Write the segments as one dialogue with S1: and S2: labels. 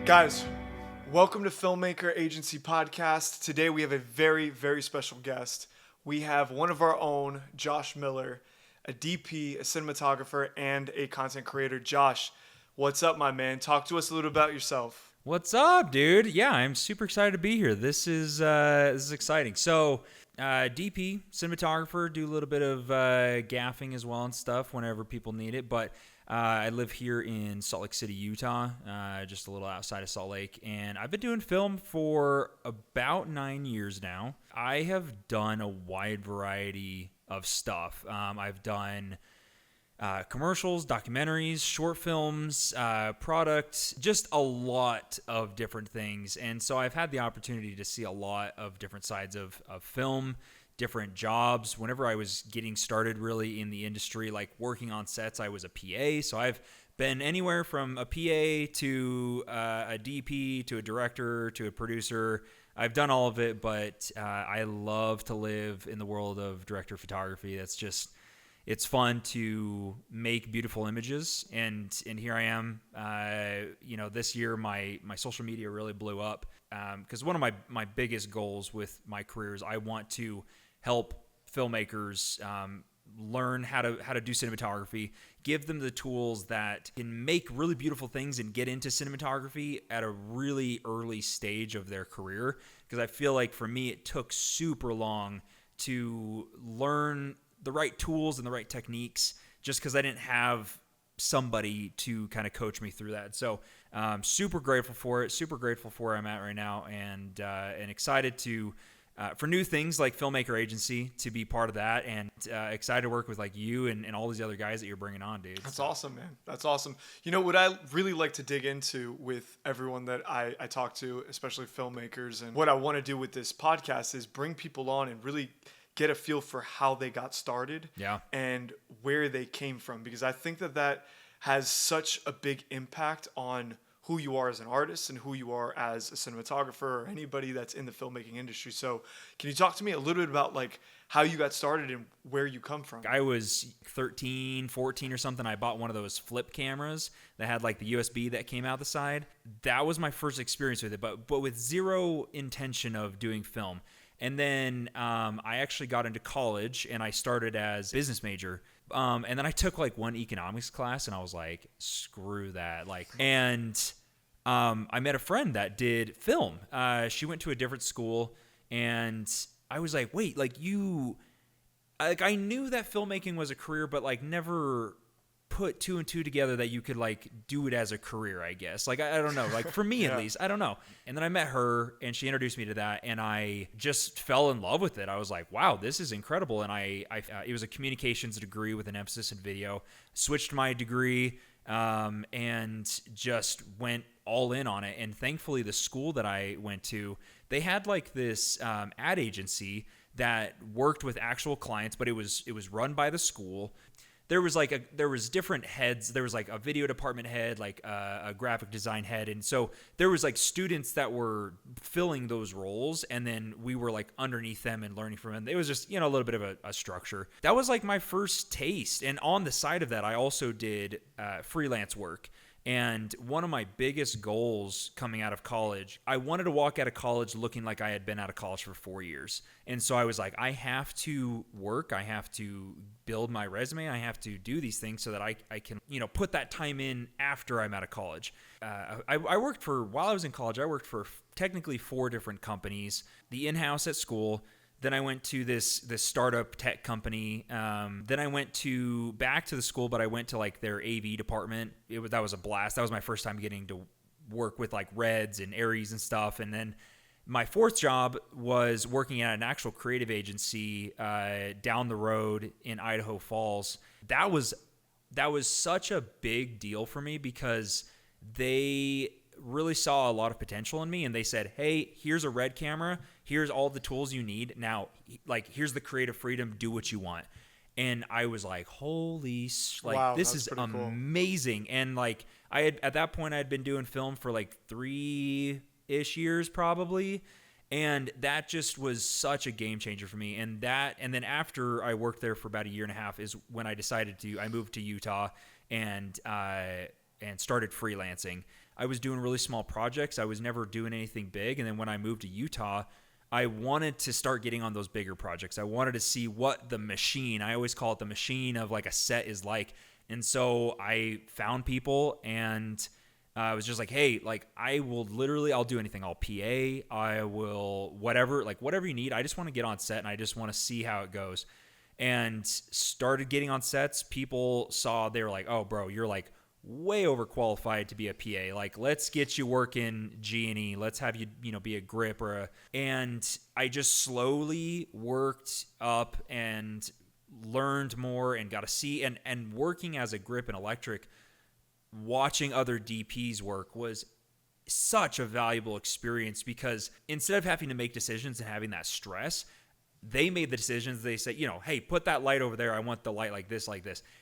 S1: Guys, welcome to Filmmaker Agency Podcast. Today we have a very, very special guest. We have one of our own, Josh Miller, a DP, a cinematographer, and a content creator. Josh, what's up, my man? Talk to us a little about yourself.
S2: What's up, dude? Yeah, I'm super excited to be here. This is exciting. So, DP, cinematographer, do a little bit of gaffing as well and stuff whenever people need it. But I live here in Salt Lake City, Utah, just a little outside of Salt Lake, and I've been doing film for about 9 years now. I have done a wide variety of stuff. I've done commercials, documentaries, short films, product, just a lot of different things. And so I've had the opportunity to see a lot of different sides of film, different jobs. Whenever I was getting started really in the industry, like working on sets, I was a PA. So I've been anywhere from a PA to a DP to a director to a producer. I've done all of it, but I love to live in the world of director photography. That's just... It's fun to make beautiful images, and here I am. This year my social media really blew up because one of my biggest goals with my career is I want to help filmmakers learn how to do cinematography, give them the tools that can make really beautiful things and get into cinematography at a really early stage of their career. Because I feel like for me it took super long to learn the right tools and the right techniques just because I didn't have somebody to kind of coach me through that. So super grateful for it, super grateful for where I'm at right now, and excited to for new things like Filmmaker Agency to be part of that, and excited to work with like you and all these other guys that you're bringing on, dude.
S1: That's awesome, man. That's awesome. You know, what I really like to dig into with everyone that I talk to, especially filmmakers, and what I want to do with this podcast is bring people on and really get a feel for how they got started and where they came from, because I think that has such a big impact on who you are as an artist and who you are as a cinematographer or anybody that's in the filmmaking industry. So can you talk to me a little bit about like how you got started and where you come from?
S2: I was 13, 14 or something. I bought one of those flip cameras that had like the USB that came out the side. That was my first experience with it, but with zero intention of doing film. And then I actually got into college and I started as a business major. And then I took like one economics class and I was like, screw that. And I met a friend that did film. She went to a different school and I was like, wait, like I knew that filmmaking was a career, but like never put two and two together that you could like do it as a career, I guess. Like, I don't know, like for me at least, I don't know. And then I met her and she introduced me to that and I just fell in love with it. I was like, wow, this is incredible. And it was a communications degree with an emphasis in video. Switched my degree and just went all in on it. And thankfully the school that I went to, they had like this ad agency that worked with actual clients, but it was run by the school. There was different heads. There was like a video department head, like a graphic design head. And so there was like students that were filling those roles. And then we were like underneath them and learning from them. It was just, a little bit of a structure. That was like my first taste. And on the side of that, I also did freelance work. And one of my biggest goals coming out of college, I wanted to walk out of college looking like I had been out of college for 4 years. And so I was like, I have to work. I have to build my resume. I have to do these things so that I can, put that time in after I'm out of college. While I was in college, I worked for technically 4 different companies. The in-house at school. Then I went to this startup tech company. Then I went back to the school, but I went to like their AV department. That was a blast. That was my first time getting to work with like Reds and Aries and stuff. And then my 4th job was working at an actual creative agency down the road in Idaho Falls. That was such a big deal for me because they really saw a lot of potential in me, and they said, hey, here's a Red camera, here's all the tools you need, now like here's the creative freedom, do what you want. And I was like, holy, wow, this is amazing. Cool. And like at that point I had been doing film for like 3-ish years probably, and that just was such a game changer for me. And then after I worked there for about 1.5 years is when I decided I moved to Utah, and and started freelancing, I was doing really small projects. I was never doing anything big. And then when I moved to Utah, I wanted to start getting on those bigger projects. I wanted to see what the machine, I always call it the machine of like a set is like. And so I found people, and I was just like, hey, like I'll do anything. I'll PA, I will whatever you need. I just want to get on set and I just want to see how it goes. And started getting on sets. People saw, they were like, oh bro, you're like way overqualified to be a PA. Like, let's get you working G&E. Let's have you, be a grip and I just slowly worked up and learned more and got to see, and working as a grip and electric, watching other DPs work was such a valuable experience, because instead of having to make decisions and having that stress, they made the decisions. They say, hey, put that light over there. I want the light like this.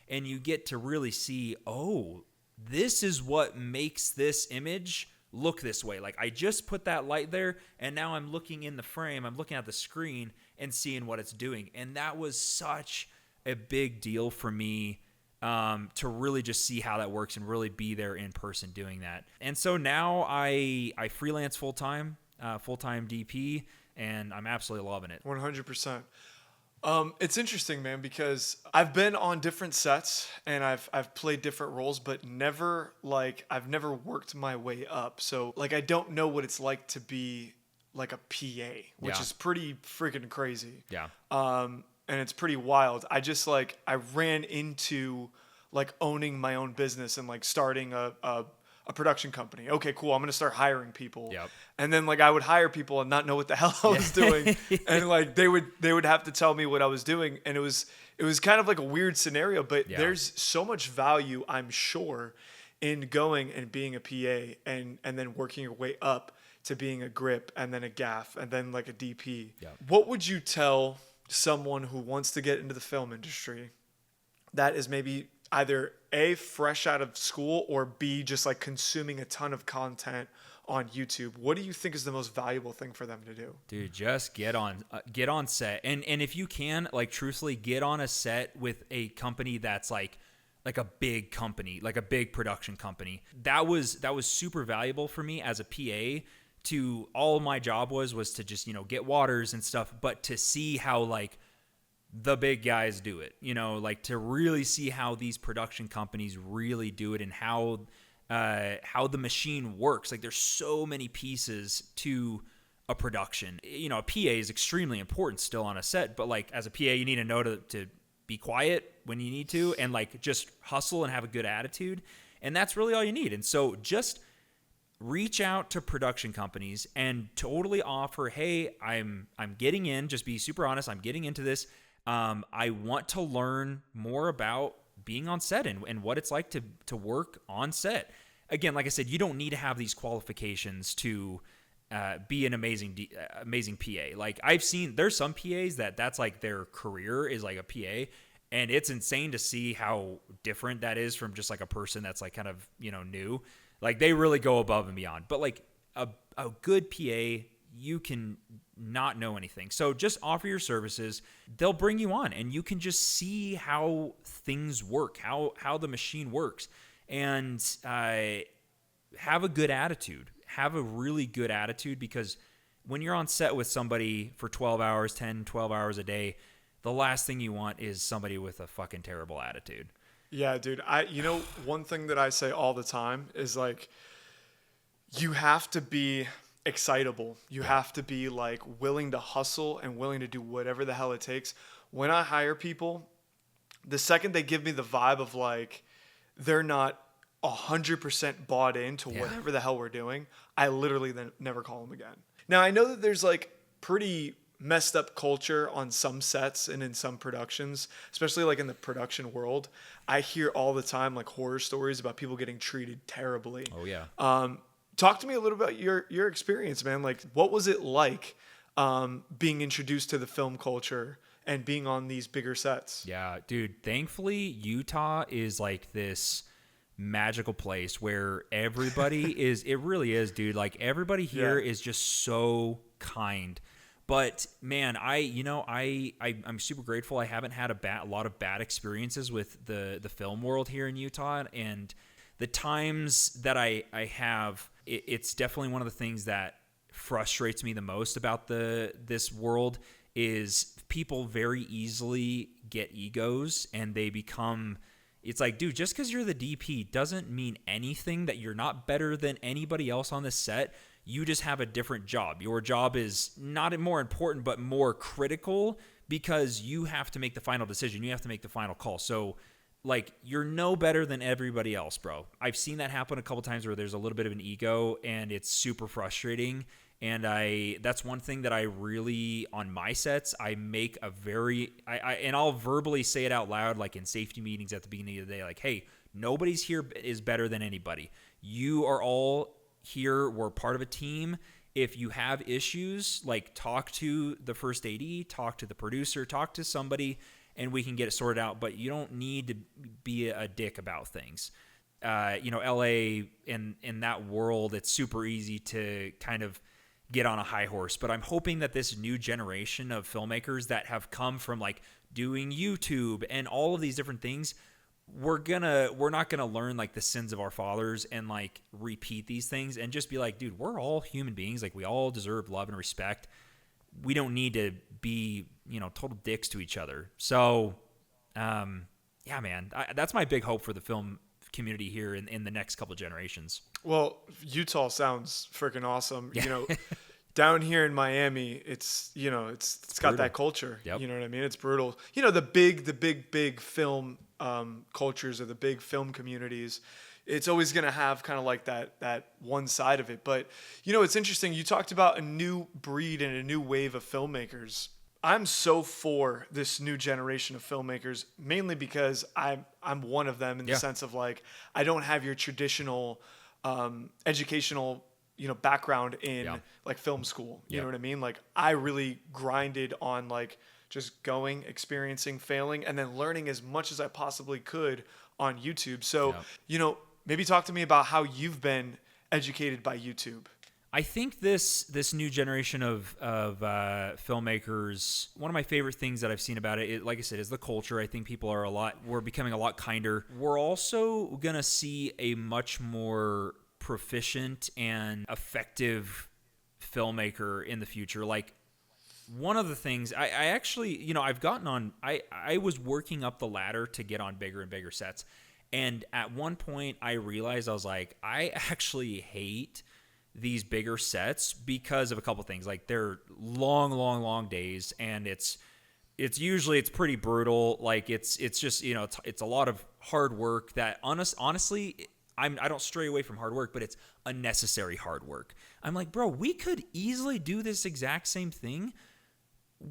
S2: And you get to really see, oh, this is what makes this image look this way. Like, I just put that light there, and now I'm looking in the frame. I'm looking at the screen and seeing what it's doing. And that was such a big deal for me, to really just see how that works and really be there in person doing that. And so now I freelance full-time DP, and I'm absolutely loving it.
S1: 100%. It's interesting, man, because I've been on different sets and I've played different roles, but I've never worked my way up. So like, I don't know what it's like to be like a PA, which is pretty freaking crazy.
S2: Yeah.
S1: And it's pretty wild. I ran into like owning my own business and like starting a production company. Okay, cool. I'm going to start hiring people.
S2: Yep.
S1: And then like I would hire people and not know what the hell I was doing. And like they would have to tell me what I was doing. And it was kind of like a weird scenario, but there's so much value, I'm sure, in going and being a PA and then working your way up to being a grip and then a gaff and then like a DP.
S2: Yeah.
S1: What would you tell someone who wants to get into the film industry that is maybe either A, fresh out of school, or B, just like consuming a ton of content on YouTube? What do you think is the most valuable thing for them to do?
S2: Dude, just get on set. And if you can, like, truthfully, get on a set with a company that's like a big company, like a big production company. That was super valuable for me as a PA. To all my job was to just, get waters and stuff, but to see how like the big guys do it, like to really see how these production companies really do it and how the machine works. Like, there's so many pieces to a production. A PA is extremely important still on a set, but like as a PA, you need to know to be quiet when you need to and like just hustle and have a good attitude. And that's really all you need. And so just reach out to production companies and totally offer, hey, I'm getting in, just be super honest. I'm getting into this. I want to learn more about being on set and what it's like to work on set. Again, like I said, you don't need to have these qualifications to be an amazing PA. Like, I've seen, there's some PAs that's like their career is like a PA, and it's insane to see how different that is from just like a person that's like kind of, new. Like, they really go above and beyond. But like a good PA, you can not know anything. So just offer your services. They'll bring you on and you can just see how things work, how the machine works, and have a good attitude. Have a really good attitude, because when you're on set with somebody for 12 hours, 10, 12 hours a day, the last thing you want is somebody with a fucking terrible attitude.
S1: Yeah, dude. One thing that I say all the time is like, you have to be excitable. You have to be like willing to hustle and willing to do whatever the hell it takes. When I hire people, the second they give me the vibe of like they're not 100% bought into whatever the hell we're doing, I literally then never call them again. Now, I know that there's like pretty messed up culture on some sets and in some productions, especially like in the production world. I hear all the time like horror stories about people getting treated terribly.
S2: Oh yeah.
S1: Talk to me a little about your experience, man. Like, what was it like being introduced to the film culture and being on these bigger sets?
S2: Yeah, dude. Thankfully, Utah is like this magical place where everybody is. It really is, dude. Like, everybody here is just so kind. But man, I'm super grateful. I haven't had a lot of bad experiences with the film world here in Utah, and the times that I have, it's definitely one of the things that frustrates me the most about this world is people very easily get egos and they become. It's like, dude, just because you're the DP doesn't mean anything, that you're not better than anybody else on the set. You just have a different job. Your job is not more important, but more critical because you have to make the final decision. You have to make the final call. So, like, you're no better than everybody else, bro. I've seen that happen a couple times where there's a little bit of an ego and it's super frustrating. And that's one thing that I really, on my sets, I make a very, and I'll verbally say it out loud, like in safety meetings at the beginning of the day, like, hey, nobody's here is better than anybody. You are all here. We're part of a team. If you have issues, like, talk to the first AD, talk to the producer, talk to somebody, and we can get it sorted out. But you don't need to be a dick about things. LA, in that world, it's super easy to kind of get on a high horse. But I'm hoping that this new generation of filmmakers that have come from like doing YouTube and all of these different things, we're not gonna learn like the sins of our fathers and like repeat these things and just be like, dude, we're all human beings. Like, we all deserve love and respect. We don't need to be, total dicks to each other. So, yeah, man, that's my big hope for the film community here in the next couple of generations.
S1: Well, Utah sounds freaking awesome.
S2: Yeah.
S1: Down here in Miami, it's it's got that culture.
S2: Yep.
S1: You know what I mean? It's brutal. The big film cultures, or the big film communities. It's always going to have kind of like that one side of it. But it's interesting. You talked about a new breed and a new wave of filmmakers. I'm so for this new generation of filmmakers, mainly because I'm one of them in the sense of, like, I don't have your traditional educational background in like film school. You know what I mean? Like, I really grinded on like just going, experiencing, failing, and then learning as much as I possibly could on YouTube. So maybe talk to me about how you've been educated by YouTube.
S2: I think this new generation of filmmakers, one of my favorite things that I've seen about it, like I said, is the culture. I think people we're becoming a lot kinder. We're also going to see a much more proficient and effective filmmaker in the future. Like, one of the things I actually, I've gotten on, I was working up the ladder to get on bigger and bigger sets. And at one point I realized, I was like, I actually hate these bigger sets because of a couple things. Like, they're long days, and it's pretty brutal. Like, it's just, it's a lot of hard work that honestly, I don't stray away from hard work, but it's unnecessary hard work. I'm like, bro, we could easily do this exact same thing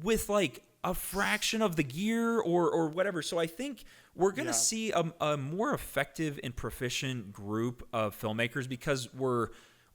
S2: with like a fraction of the gear or whatever. So I think we're going to see a more effective and proficient group of filmmakers because we're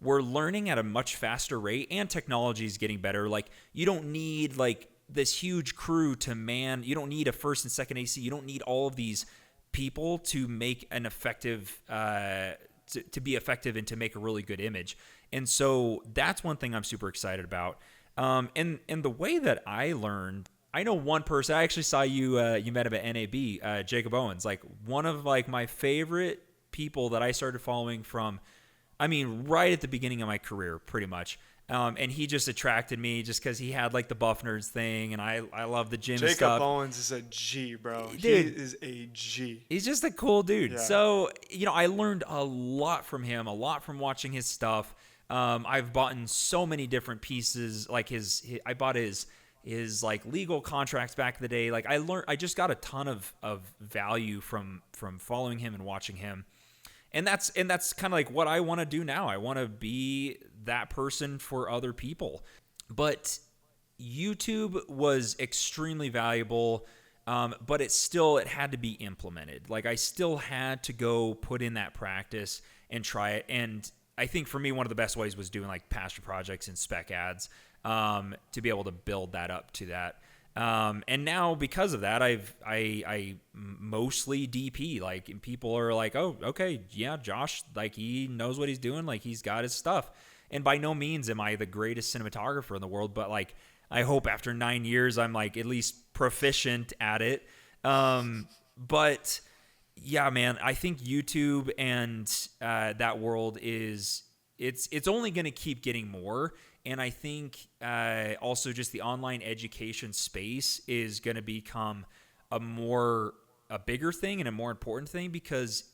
S2: learning at a much faster rate, and technology is getting better. Like, you don't need like this huge crew to man. You don't need a first and second AC. You don't need all of these people to make an effective, to be effective and to make a really good image. And so that's one thing I'm super excited about. And the way that I learned, I know one person. I actually saw you met him at NAB, Jacob Owens, like one of like my favorite people that I started following from, right at the beginning of my career, pretty much. And he just attracted me just because he had like the Buff Nerds thing, and I love the gym and stuff.
S1: Jacob Owens is a G, bro.
S2: Dude,
S1: he is a G.
S2: He's just a cool dude.
S1: Yeah.
S2: So, I learned a lot from him, a lot from watching his stuff. I've bought in so many different pieces, like I bought his like legal contracts back in the day. Like, I just got a ton of value from following him and watching him. And that's kind of like what I want to do now. I want to be that person for other people. But YouTube was extremely valuable, but it had to be implemented. Like, I still had to go put in that practice and try it. And I think for me, one of the best ways was doing like passion projects and spec ads to be able to build that up to that. And now because of that, I mostly DP, like, and people are like, oh, okay, yeah, Josh, like, he knows what he's doing. Like, he's got his stuff. And by no means am I the greatest cinematographer in the world, but like, I hope after 9 years, I'm like at least proficient at it. But Yeah, man. I think YouTube and that world is it's only going to keep getting more, and I think also just the online education space is going to become a bigger thing and a more important thing because,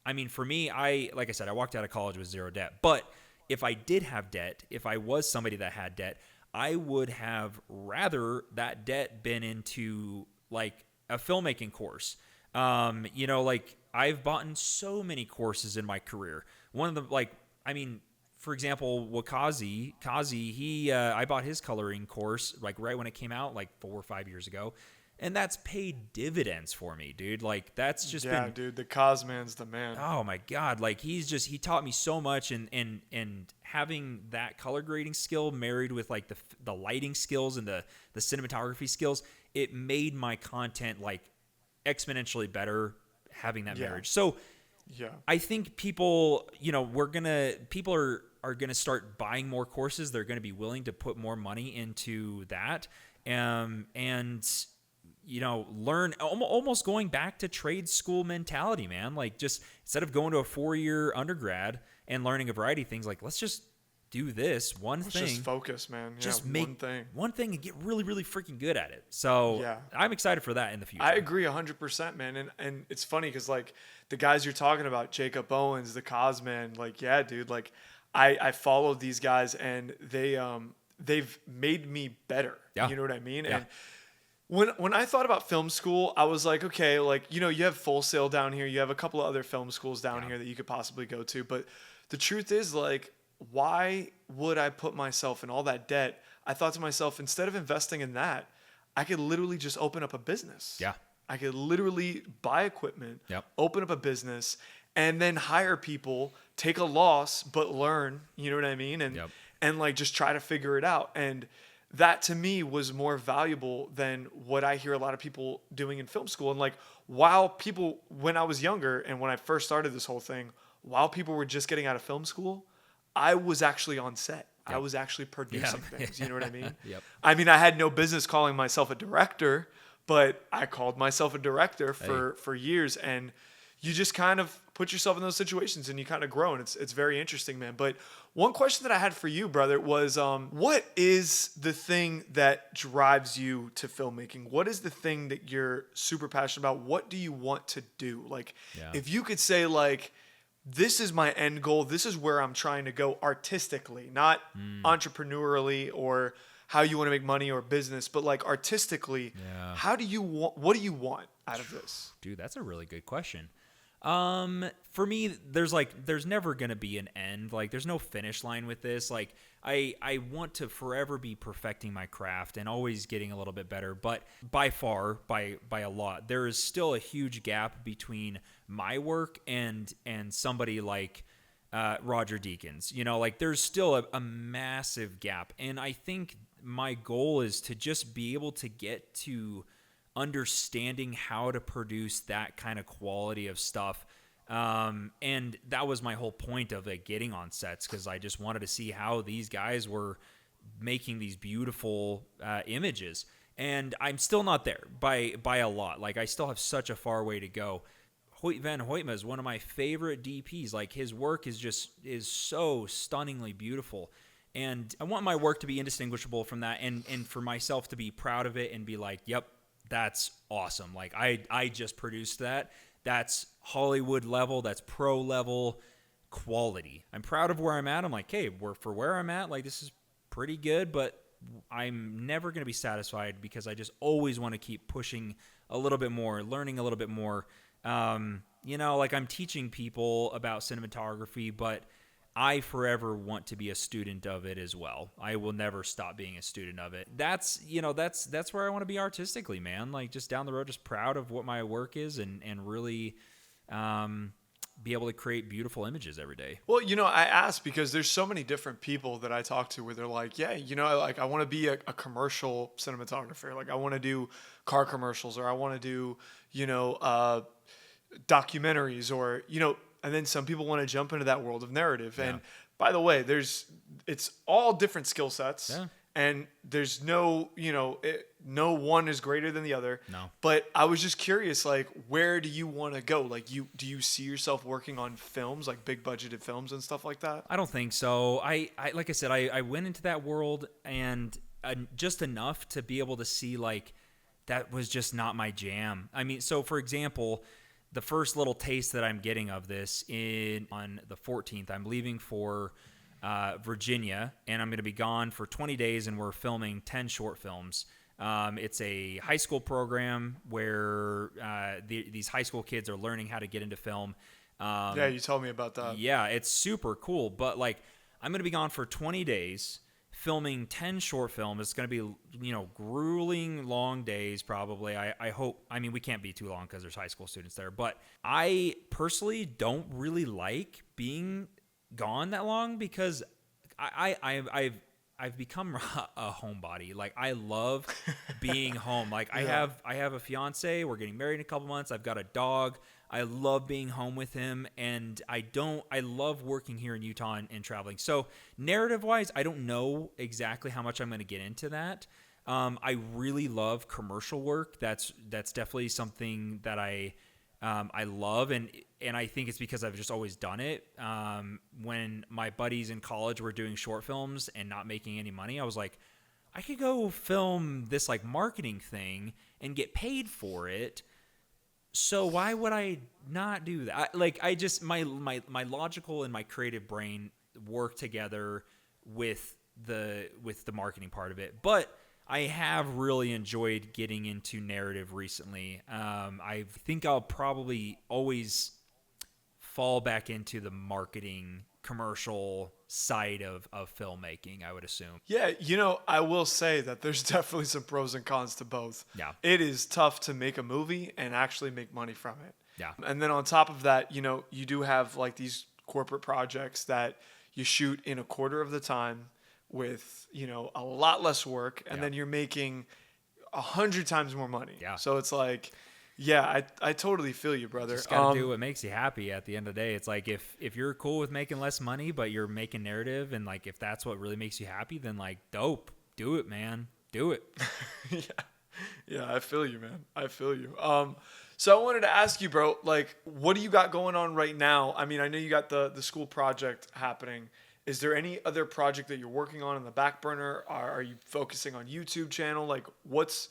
S2: I mean, for me, like I said, I walked out of college with zero debt, but if I did have debt, if I was somebody that had debt, I would have rather that debt been into like a filmmaking course. Like I've bought in so many courses in my career. One of the I mean, for example, Kazi, I bought his coloring course like right when it came out, like 4 or 5 years ago, and that's paid dividends for me, dude. Like that's just
S1: Yeah,
S2: been
S1: dude, the Cosman's the man.
S2: oh my god, like he taught me so much, and having that color grading skill married with like the lighting skills and the cinematography skills, it made my content like exponentially better having that
S1: Yeah.
S2: marriage. So
S1: Yeah.
S2: I think people are gonna start buying more courses. They're gonna be willing to put more money into that, and learn almost going back to trade school mentality, man. Like just instead of going to a 4-year undergrad and learning a variety of things, like let's just do this one
S1: Let's
S2: thing.
S1: just focus, man. Yeah,
S2: Just
S1: one
S2: make
S1: thing.
S2: one thing and get really, really freaking good at it. So
S1: Yeah.
S2: I'm excited for that in the future.
S1: I agree 100%, man. And it's funny because, like, the guys you're talking about, Jacob Owens, the Cosman, like, yeah, dude, like, I followed these guys and they've made me better.
S2: Yeah.
S1: You know what I mean?
S2: Yeah.
S1: And when I thought about film school, I was like, okay, like, you have Full Sail down here, you have a couple of other film schools down
S2: Yeah.
S1: here that you could possibly go to, but the truth is, like, why would I put myself in all that debt? I thought to myself, instead of investing in that, I could literally just open up a business.
S2: Yeah.
S1: I could literally buy equipment,
S2: Yep.
S1: open up a business, and then hire people, take a loss, but learn, you know what I mean? And
S2: Yep.
S1: and like just try to figure it out. And that to me was more valuable than what I hear a lot of people doing in film school. And like while people when I was younger and when I first started this whole thing, while people were just getting out of film school, I was actually on set. I
S2: Yep.
S1: was actually producing things. You know what I mean?
S2: Yep.
S1: I mean, I had no business calling myself a director, but I called myself a director for years. And you just kind of put yourself in those situations and you kind of grow. And it's very interesting, man. But one question that I had for you, brother, was what is the thing that drives you to filmmaking? What is the thing that you're super passionate about? What do you want to do? Like,
S2: Yeah.
S1: if you could say, like, this is my end goal. This is where I'm trying to go artistically, not entrepreneurially or how you want to make money or business, but like artistically.
S2: Yeah.
S1: How do you want? What do you want out of this?
S2: Dude, that's a really good question. For me, there's never gonna be an end. Like, there's no finish line with this. Like, I want to forever be perfecting my craft and always getting a little bit better. But by far, by a lot, there is still a huge gap between my work and somebody like Roger Deakins. Like there's still a massive gap, and I think my goal is to just be able to get to understanding how to produce that kind of quality of stuff. And that was my whole point of like getting on sets, because I just wanted to see how these guys were making these beautiful images. And I'm still not there by a lot. Like, I still have such a far way to go. Hoyt Van Hoytma is one of my favorite DPs. Like, his work is so stunningly beautiful. And I want my work to be indistinguishable from that, and for myself to be proud of it and be like, yep, that's awesome. Like, I just produced that. That's Hollywood level. That's pro level quality. I'm proud of where I'm at. I'm like, hey, for where I'm at, like, this is pretty good, but I'm never going to be satisfied, because I just always want to keep pushing a little bit more, learning a little bit more. Like, I'm teaching people about cinematography, but I forever want to be a student of it as well. I will never stop being a student of it. That's where I want to be artistically, man. Like, just down the road, just proud of what my work is, and really be able to create beautiful images every day.
S1: Well, I ask because there's so many different people that I talk to where they're like, yeah, like, I want to be a commercial cinematographer. Like, I want to do car commercials, or I want to do, documentaries, or, and then some people want to jump into that world of narrative.
S2: Yeah.
S1: And by the way, it's all different skill sets.
S2: Yeah.
S1: And there's no, no one is greater than the other.
S2: No.
S1: But I was just curious, like, where do you want to go? Like, do you see yourself working on films, like big budgeted films and stuff like that?
S2: I don't think so. I like I said, I went into that world and just enough to be able to see like that was just not my jam. I mean, so for example, the first little taste that I'm getting of this on the 14th, I'm leaving for Virginia, and I'm going to be gone for 20 days, and we're filming 10 short films. It's a high school program where these high school kids are learning how to get into film.
S1: Yeah, you told me about that.
S2: Yeah, it's super cool. But like, I'm going to be gone for 20 days filming 10 short films. It's going to be, grueling long days probably. I hope, I mean, we can't be too long because there's high school students there. But I personally don't really like being gone that long because I've become a homebody. Like I love being home. Like
S1: Yeah.
S2: I have a fiance. We're getting married in a couple months. I've got a dog. I love being home with him, and I love working here in Utah and traveling. So narrative wise, I don't know exactly how much I'm going to get into that. I really love commercial work. That's definitely something that I love, and I think it's because I've just always done it. When my buddies in college were doing short films and not making any money, I was like, I could go film this like marketing thing and get paid for it. So why would I not do that? I just my logical and my creative brain work together with the marketing part of it. But I have really enjoyed getting into narrative recently. I think I'll probably always fall back into the marketing commercial side of filmmaking, I would assume.
S1: Yeah, I will say that there's definitely some pros and cons to both.
S2: Yeah.
S1: It is tough to make a movie and actually make money from it.
S2: Yeah.
S1: And then on top of that, you do have like these corporate projects that you shoot in a quarter of the time with, a lot less work, and then you're making 100 times more money.
S2: Yeah.
S1: So it's like, yeah, I totally feel you, brother.
S2: Just gotta do what makes you happy at the end of the day. It's like if you're cool with making less money, but you're making narrative, and like if that's what really makes you happy, then like dope. Do it, man. Do it.
S1: Yeah. Yeah, I feel you, man. I feel you. So I wanted to ask you, bro, like, what do you got going on right now? I mean, I know you got the school project happening. Is there any other project that you're working on in the back burner? Are you focusing on YouTube channel? Like, what's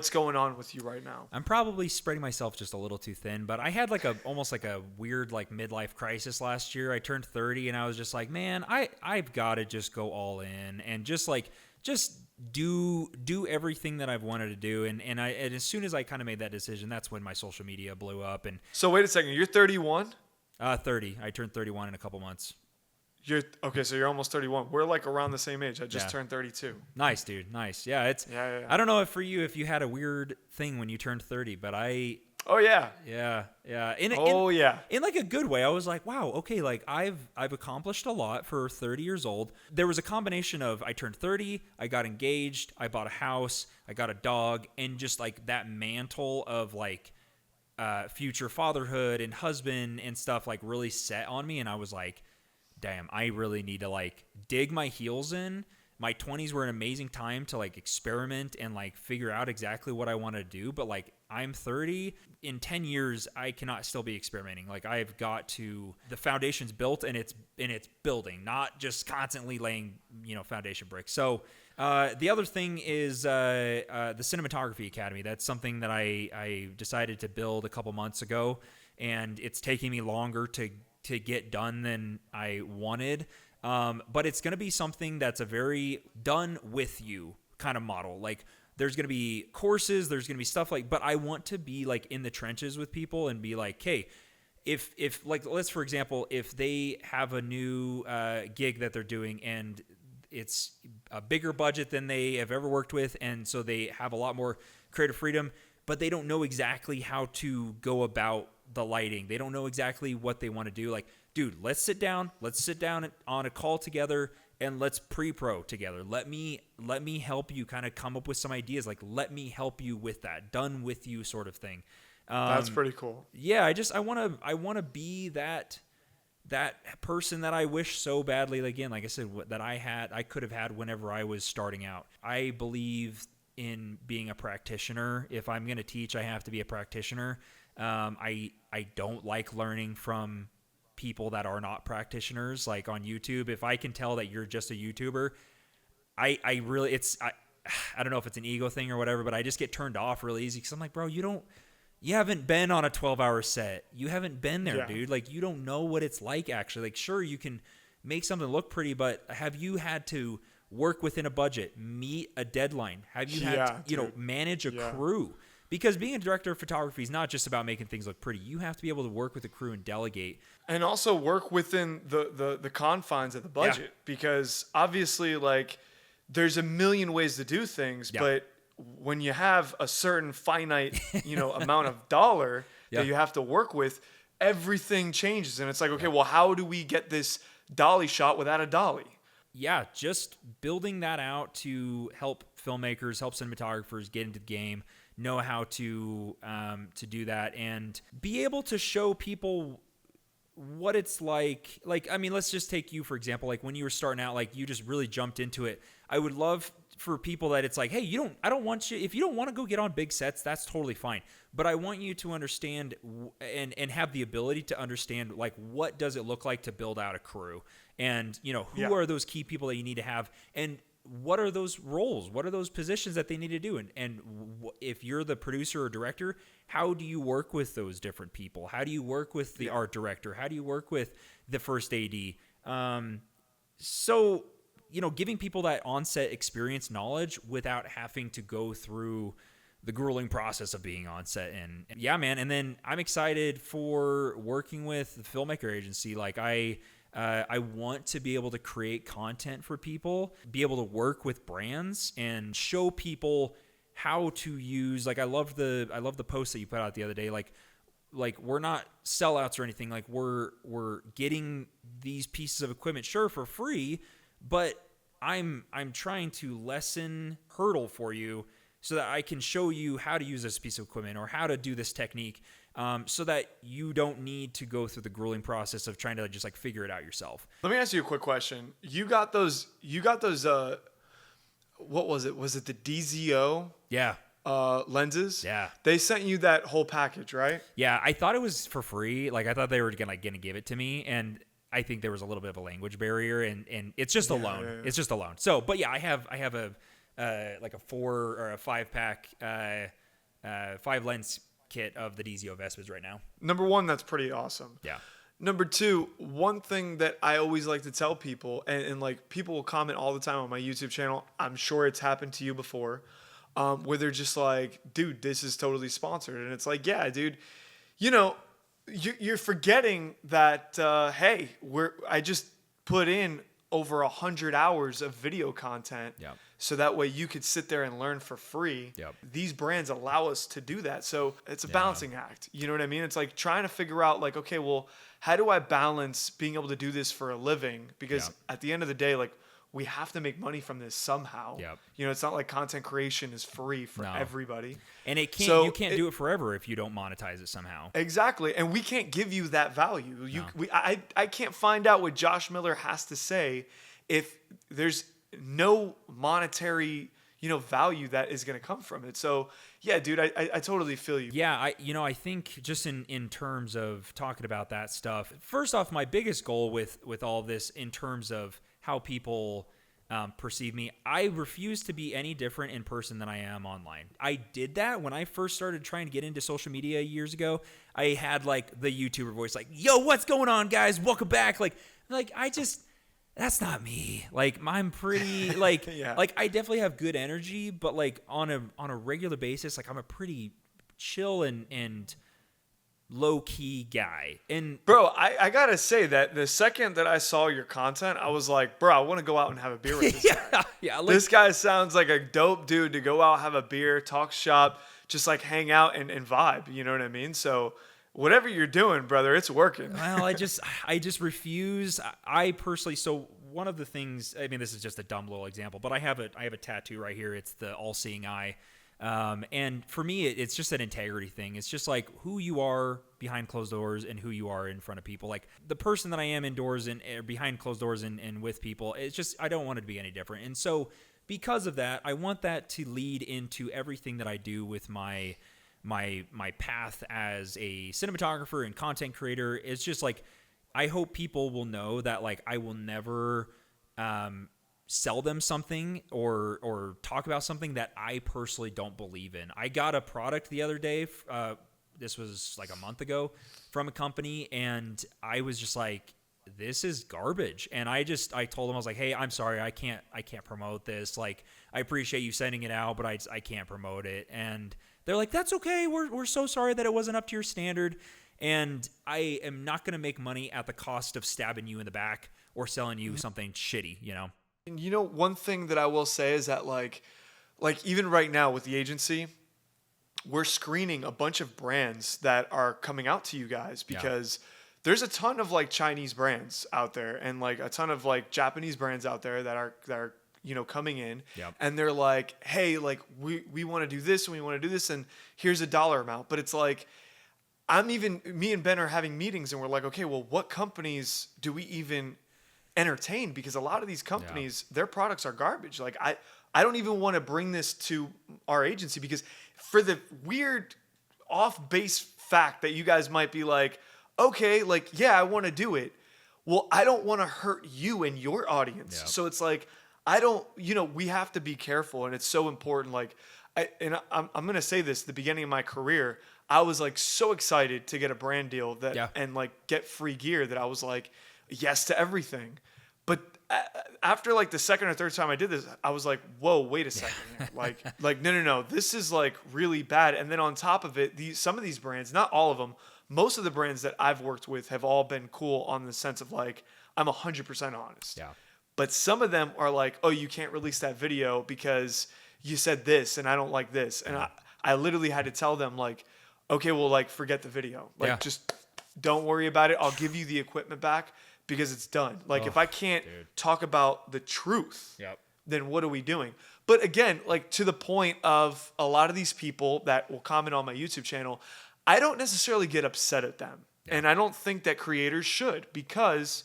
S1: going on with you right now?
S2: I'm probably spreading myself just a little too thin, but I had like almost like a weird like midlife crisis last year. I turned 30 and I was just like, man, I've got to just go all in and just do everything that I've wanted to do. And as soon as I kind of made that decision, that's when my social media blew up. And
S1: So wait a second, you're 31?
S2: 30. I turned 31 in a couple months.
S1: So you're almost 31. We're like around the same age. I just turned 32.
S2: Nice, dude. Nice. Yeah,
S1: Yeah.
S2: I don't know if you had a weird thing when you turned 30, but
S1: Oh yeah.
S2: Yeah. In like a good way. I was like, wow, okay, like I've accomplished a lot for 30 years old. There was a combination of I turned 30, I got engaged, I bought a house, I got a dog, and just like that mantle of like future fatherhood and husband and stuff like really set on me, and I was like, damn, I really need to like dig my heels in. My 20s were an amazing time to like experiment and like figure out exactly what I want to do. But like I'm 30, in 10 years, I cannot still be experimenting. Like I've got to, the foundation's built and it's building, not just constantly laying, foundation bricks. So the other thing is the Cinematography Academy. That's something that I decided to build a couple months ago, and it's taking me longer to get done than I wanted. But it's going to be something that's a very done with you kind of model. Like there's going to be courses, there's going to be stuff like, but I want to be like in the trenches with people and be like, hey, if like, let's, for example, if they have a new gig that they're doing and it's a bigger budget than they have ever worked with, and so they have a lot more creative freedom, but they don't know exactly how to go about the lighting. They don't know exactly what they want to do. Like, dude, let's sit down on a call together and let's pre-pro together. Let me help you kind of come up with some ideas. Like, let me help you with that done with you sort of thing.
S1: That's pretty cool.
S2: Yeah. I want to be that person that I wish so badly, again, like I said, that I could have had whenever I was starting out. I believe in being a practitioner. If I'm going to teach, I have to be a practitioner. I don't like learning from people that are not practitioners, like on YouTube. If I can tell that you're just a YouTuber, I really, I don't know if it's an ego thing or whatever, but I just get turned off really easy because I'm like, bro, you haven't been on a 12-hour set. You haven't been there,
S1: Yeah.
S2: dude. Like, you don't know what it's like, actually. Like, sure, you can make something look pretty, but have you had to work within a budget, meet a deadline? Have you had
S1: Yeah,
S2: to,
S1: dude.
S2: manage a
S1: Yeah.
S2: crew? Because being a director of photography is not just about making things look pretty. You have to be able to work with a crew and delegate.
S1: And also work within the confines of the budget, because obviously, like, there's a million ways to do things,
S2: Yeah.
S1: but when you have a certain finite, amount of dollar
S2: Yeah.
S1: that you have to work with, everything changes. And it's like, okay, well, how do we get this dolly shot without a dolly?
S2: Yeah, just building that out to help filmmakers, help cinematographers get into the game, know how to do that, and be able to show people what it's like. Like, I mean, let's just take you, for example, like when you were starting out, like you just really jumped into it. I would love for people that it's like, hey, I don't want you, if you don't want to go get on big sets, that's totally fine. But I want you to understand and have the ability to understand, like, what does it look like to build out a crew? And, who are those key people that you need to have? And what are those roles? What are those positions that they need to do? And if you're the producer or director, how do you work with those different people? How do you work with the art director? How do you work with the first AD? So, giving people that on-set experience knowledge without having to go through the grueling process of being on set. And yeah, man. And then I'm excited for working with the Filmmaker Agency. Like, I want to be able to create content for people, be able to work with brands and show people how to use, like, I love the post that you put out the other day. Like we're not sellouts or anything. Like, we're getting these pieces of equipment, sure, for free, but I'm trying to lessen hurdle for you so that I can show you how to use this piece of equipment or how to do this technique, so that you don't need to go through the grueling process of trying to just like figure it out yourself.
S1: Let me ask you a quick question. You got those what was it? Was it the DZO
S2: Yeah.
S1: lenses?
S2: Yeah.
S1: They sent you that whole package, right?
S2: Yeah. I thought it was for free. Like, I thought they were gonna give it to me, and I think there was a little bit of a language barrier, and it's just a loan.
S1: Yeah.
S2: It's just a loan. So, but yeah, I have a like a 4 or a 5-pack 5 lens kit of the DZO Vespas right now.
S1: Number one, that's pretty awesome.
S2: Yeah.
S1: Number two, one thing that I always like to tell people, and like people will comment all the time on my YouTube channel, I'm sure it's happened to you before, where they're just like, dude, this is totally sponsored. And it's like, yeah, dude, you're forgetting that, hey, I just put in over 100 hours of video content.
S2: Yep.
S1: So that way you could sit there and learn for free.
S2: Yep.
S1: These brands allow us to do that. So it's a balancing act. You know what I mean? It's like trying to figure out, like, okay, well, how do I balance being able to do this for a living? Because at the end of the day, like, we have to make money from this somehow.
S2: Yep.
S1: It's not like content creation is free for everybody.
S2: And you can't do it forever if you don't monetize it somehow.
S1: Exactly. And we can't give you that value. I can't find out what Josh Miller has to say if there's no monetary, value that is going to come from it. So yeah, dude, I totally feel you.
S2: Yeah. I think just in terms of talking about that stuff, first off, my biggest goal with all this in terms of how people perceive me, I refuse to be any different in person than I am online. I did that when I first started trying to get into social media years ago. I had like the YouTuber voice, like, yo, what's going on, guys? Welcome back. Like that's not me. Like, I'm pretty like like I definitely have good energy, but like on a regular basis, like I'm a pretty chill and low key guy. And
S1: bro, I gotta say that the second that I saw your content, I was like, bro, I want to go out and have a beer with this guy.
S2: Yeah, like,
S1: this guy sounds like a dope dude to go out, have a beer, talk shop, just like hang out and vibe. You know what I mean? So whatever you're doing, brother, it's working.
S2: Well, I just refuse. I personally, so one of the things, I mean, this is just a dumb little example, but I have a tattoo right here. It's the all-seeing eye. And for me, it's just an integrity thing. It's just like who you are behind closed doors and who you are in front of people. Like the person that I am indoors and behind closed doors and with people, it's just, I don't want it to be any different. And so because of that, I want that to lead into everything that I do with my path as a cinematographer and content creator. It's just like, I hope people will know that like I will never sell them something or talk about something that I personally don't believe in. I got a product the other day. This was like a month ago from a company, and I was just like, this is garbage. And I told them, I was like, hey, I'm sorry, I can't promote this. Like, I appreciate you sending it out, but I can't promote it. And they're like, that's okay. We're so sorry that it wasn't up to your standard. And I am not going to make money at the cost of stabbing you in the back or selling you something shitty, you know?
S1: And you know, one thing that I will say is that like even right now with the agency, we're screening a bunch of brands that are coming out to you guys because there's a ton of like Chinese brands out there and like a ton of like Japanese brands out there that are you know, coming in and they're like, hey, like we want to do this and we want to do this and here's a dollar amount. But it's like, me and Ben are having meetings and we're like, okay, well, what companies do we even entertain? Because a lot of these companies, their products are garbage. Like I don't even want to bring this to our agency because for the weird off base fact that you guys might be like, okay, like, yeah, I want to do it. Well, I don't want to hurt you and your audience. So it's like, we have to be careful. And it's so important. Like, I'm going to say this, the beginning of my career, I was like so excited to get a brand deal and like get free gear that I was like, yes to everything. But after like the second or third time I did this, I was like, whoa, wait a second. Like, no. This is like really bad. And then on top of it, some of these brands, not all of them, most of the brands that I've worked with have all been cool on the sense of like, I'm 100% honest.
S2: Yeah.
S1: But some of them are like, oh, you can't release that video because you said this and I don't like this. And I literally had to tell them like, okay, well, like, forget the video. Like, just don't worry about it. I'll give you the equipment back because it's done. Like, if I can't talk about the truth, then what are we doing? But again, like, to the point of a lot of these people that will comment on my YouTube channel, I don't necessarily get upset at them. And I don't think that creators should because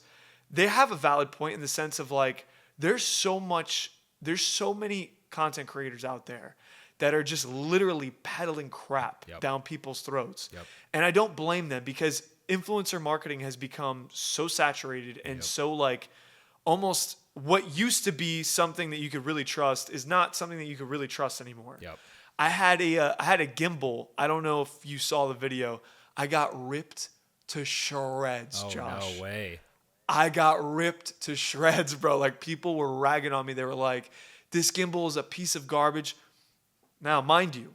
S1: they have a valid point in the sense of, like, there's so many content creators out there that are just literally peddling crap down people's throats. And I don't blame them because influencer marketing has become so saturated and so like almost what used to be something that you could really trust is not something that you could really trust anymore. I had a gimbal. I don't know if you saw the video. I got ripped to shreds, Josh.
S2: No way.
S1: I got ripped to shreds, bro. Like people were ragging on me. They were like, this gimbal is a piece of garbage. Now, mind you,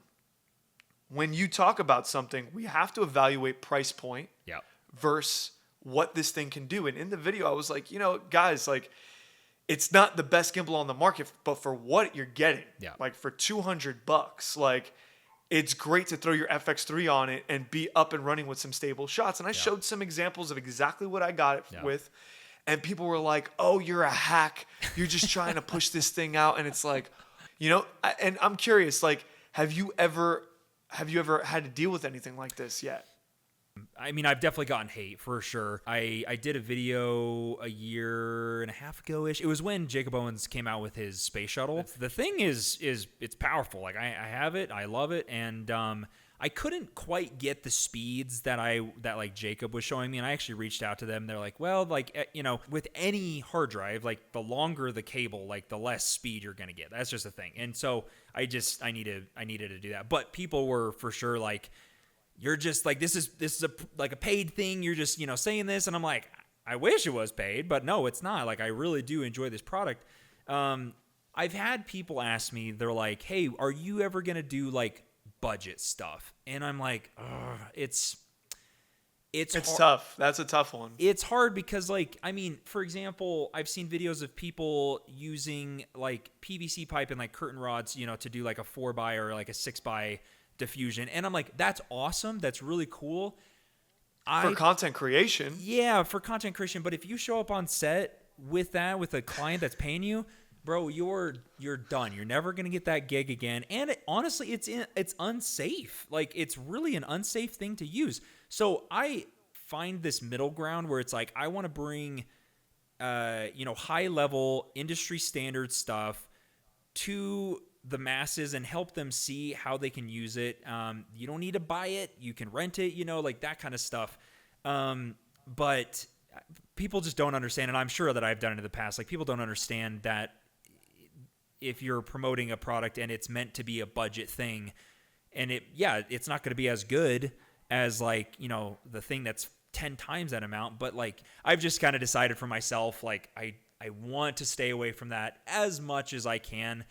S1: when you talk about something, we have to evaluate price point versus what this thing can do. And in the video, I was like, you know, guys, like, it's not the best gimbal on the market, but for what you're getting, like for $200, like, it's great to throw your FX3 on it and be up and running with some stable shots. And I showed some examples of exactly what I got it with. And people were like, oh, you're a hack. You're just trying to push this thing out. And it's like, you know, and I'm curious, like, have you ever had to deal with anything like this yet?
S2: I mean, I've definitely gotten hate for sure. I did a video a year and a half ago-ish. It was when Jacob Owens came out with his space shuttle. The thing is it's powerful. Like I have it, I love it, and I couldn't quite get the speeds that like Jacob was showing me, and I actually reached out to them. They're like, well, like, you know, with any hard drive, like the longer the cable, like the less speed you're gonna get. That's just a thing. And so I needed to do that. But people were for sure like, you're just like, this is like a paid thing. You're just, you know, saying this, and I'm like, I wish it was paid, but no, it's not. Like I really do enjoy this product. I've had people ask me, they're like, hey, are you ever gonna do like budget stuff? And I'm like, it's
S1: tough. That's a tough one.
S2: It's hard because, like, I mean, for example, I've seen videos of people using like PVC pipe and like curtain rods, you know, to do like a 4x or like a 6x diffusion, and I'm like, that's awesome. That's really cool.
S1: For content creation.
S2: Yeah, for content creation. But if you show up on set with a client that's paying you, bro, you're done. You're never gonna get that gig again. And honestly, it's unsafe. Like it's really an unsafe thing to use. So I find this middle ground where it's like I want to bring, high level industry standard stuff to the masses and help them see how they can use it. You don't need to buy it. You can rent it, like that kind of stuff. But people just don't understand, and I'm sure that I've done it in the past. Like, people don't understand that if you're promoting a product and it's meant to be a budget thing, and it's not going to be as good as like, the thing that's 10 times that amount. But like, I've just kind of decided for myself, like, I want to stay away from that as much as I can,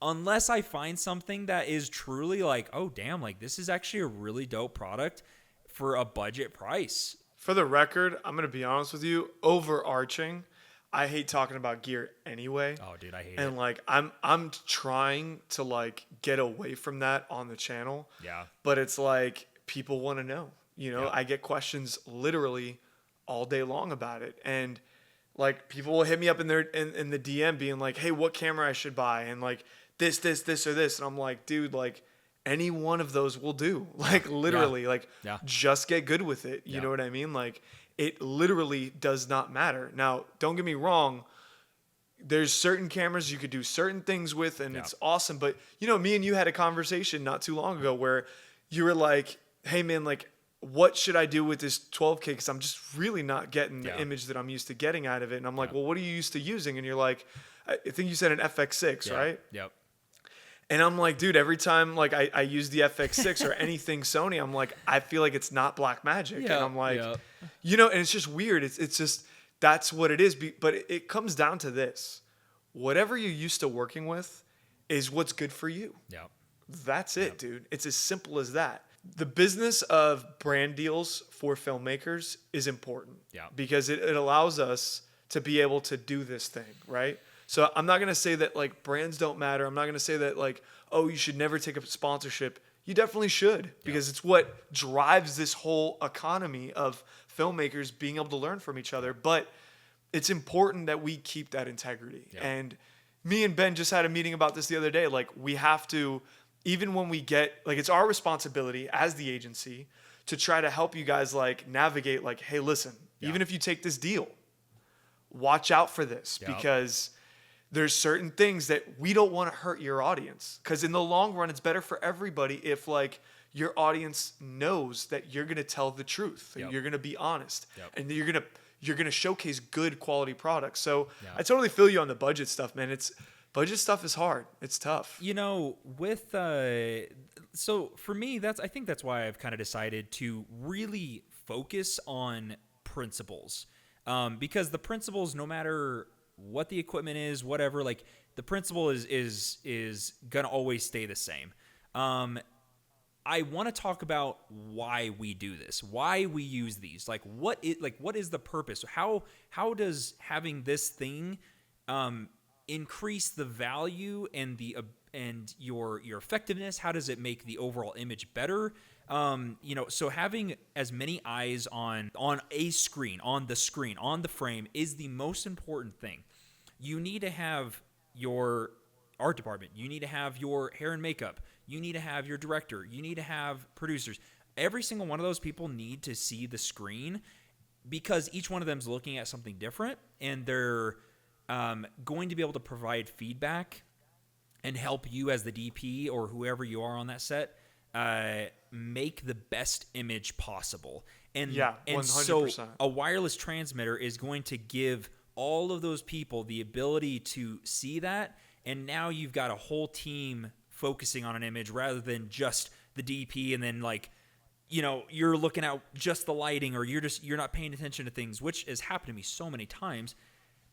S2: unless I find something that is truly like, oh damn, like this is actually a really dope product for a budget price.
S1: For the record, I'm going to be honest with you, overarching, I hate talking about gear anyway.
S2: Oh, dude, I hate it.
S1: And like, I'm trying to like get away from that on the channel.
S2: Yeah.
S1: But it's like, people want to know,
S2: Yeah.
S1: I get questions literally all day long about it. And like, people will hit me up in the DM being like, hey, what camera I should buy? And like this, or this. And I'm like, dude, like, any one of those will do. Like, literally, like, just get good with it. You know what I mean? Like, it literally does not matter. Now, don't get me wrong. There's certain cameras you could do certain things with, and it's awesome. But, me and you had a conversation not too long ago where you were like, hey, man, like, what should I do with this 12K? Because I'm just really not getting the image that I'm used to getting out of it. And I'm like, well, what are you used to using? And you're like, I think you said an FX6, right?
S2: Yep.
S1: And I'm like, dude, every time like I use the FX6 or anything Sony, I'm like, I feel like it's not Blackmagic. And I'm like, and it's just weird. It's just, that's what it is. But it comes down to this. Whatever you're used to working with is what's good for you.
S2: Yeah.
S1: That's it, dude. It's as simple as that. The business of brand deals for filmmakers is important.
S2: Yeah.
S1: Because it allows us to be able to do this thing, right? So I'm not going to say that like brands don't matter. I'm not going to say that like, oh, you should never take a sponsorship. You definitely should, because it's what drives this whole economy of filmmakers being able to learn from each other. But it's important that we keep that integrity. And me and Ben just had a meeting about this the other day. Like, we have to, even when we get, like, it's our responsibility as the agency to try to help you guys like navigate, like, hey, listen, even if you take this deal, watch out for this, because there's certain things that we don't want to hurt your audience, because in the long run, it's better for everybody if like your audience knows that you're going to tell the truth, and you're going to be honest, and you're going to showcase good quality products. So I totally feel you on the budget stuff, man. Budget stuff is hard. It's tough.
S2: With so for me, I think that's why I've kind of decided to really focus on principles, because the principles, no matter what the equipment is, whatever, like the principle is gonna always stay the same. I want to talk about why we do this, why we use these, like what is the purpose? How does having this thing increase the value and and your effectiveness? How does it make the overall image better? So having as many eyes on a screen, on the frame is the most important thing. You need to have your art department. You need to have your hair and makeup. You need to have your director. You need to have producers. Every single one of those people need to see the screen, because each one of them is looking at something different, and they're going to be able to provide feedback and help you as the DP or whoever you are on that set make the best image possible. And
S1: 100%.
S2: So a wireless transmitter is going to give all of those people the ability to see that, and now you've got a whole team focusing on an image rather than just the DP, and then like, you're looking at just the lighting, or you're not paying attention to things, which has happened to me so many times.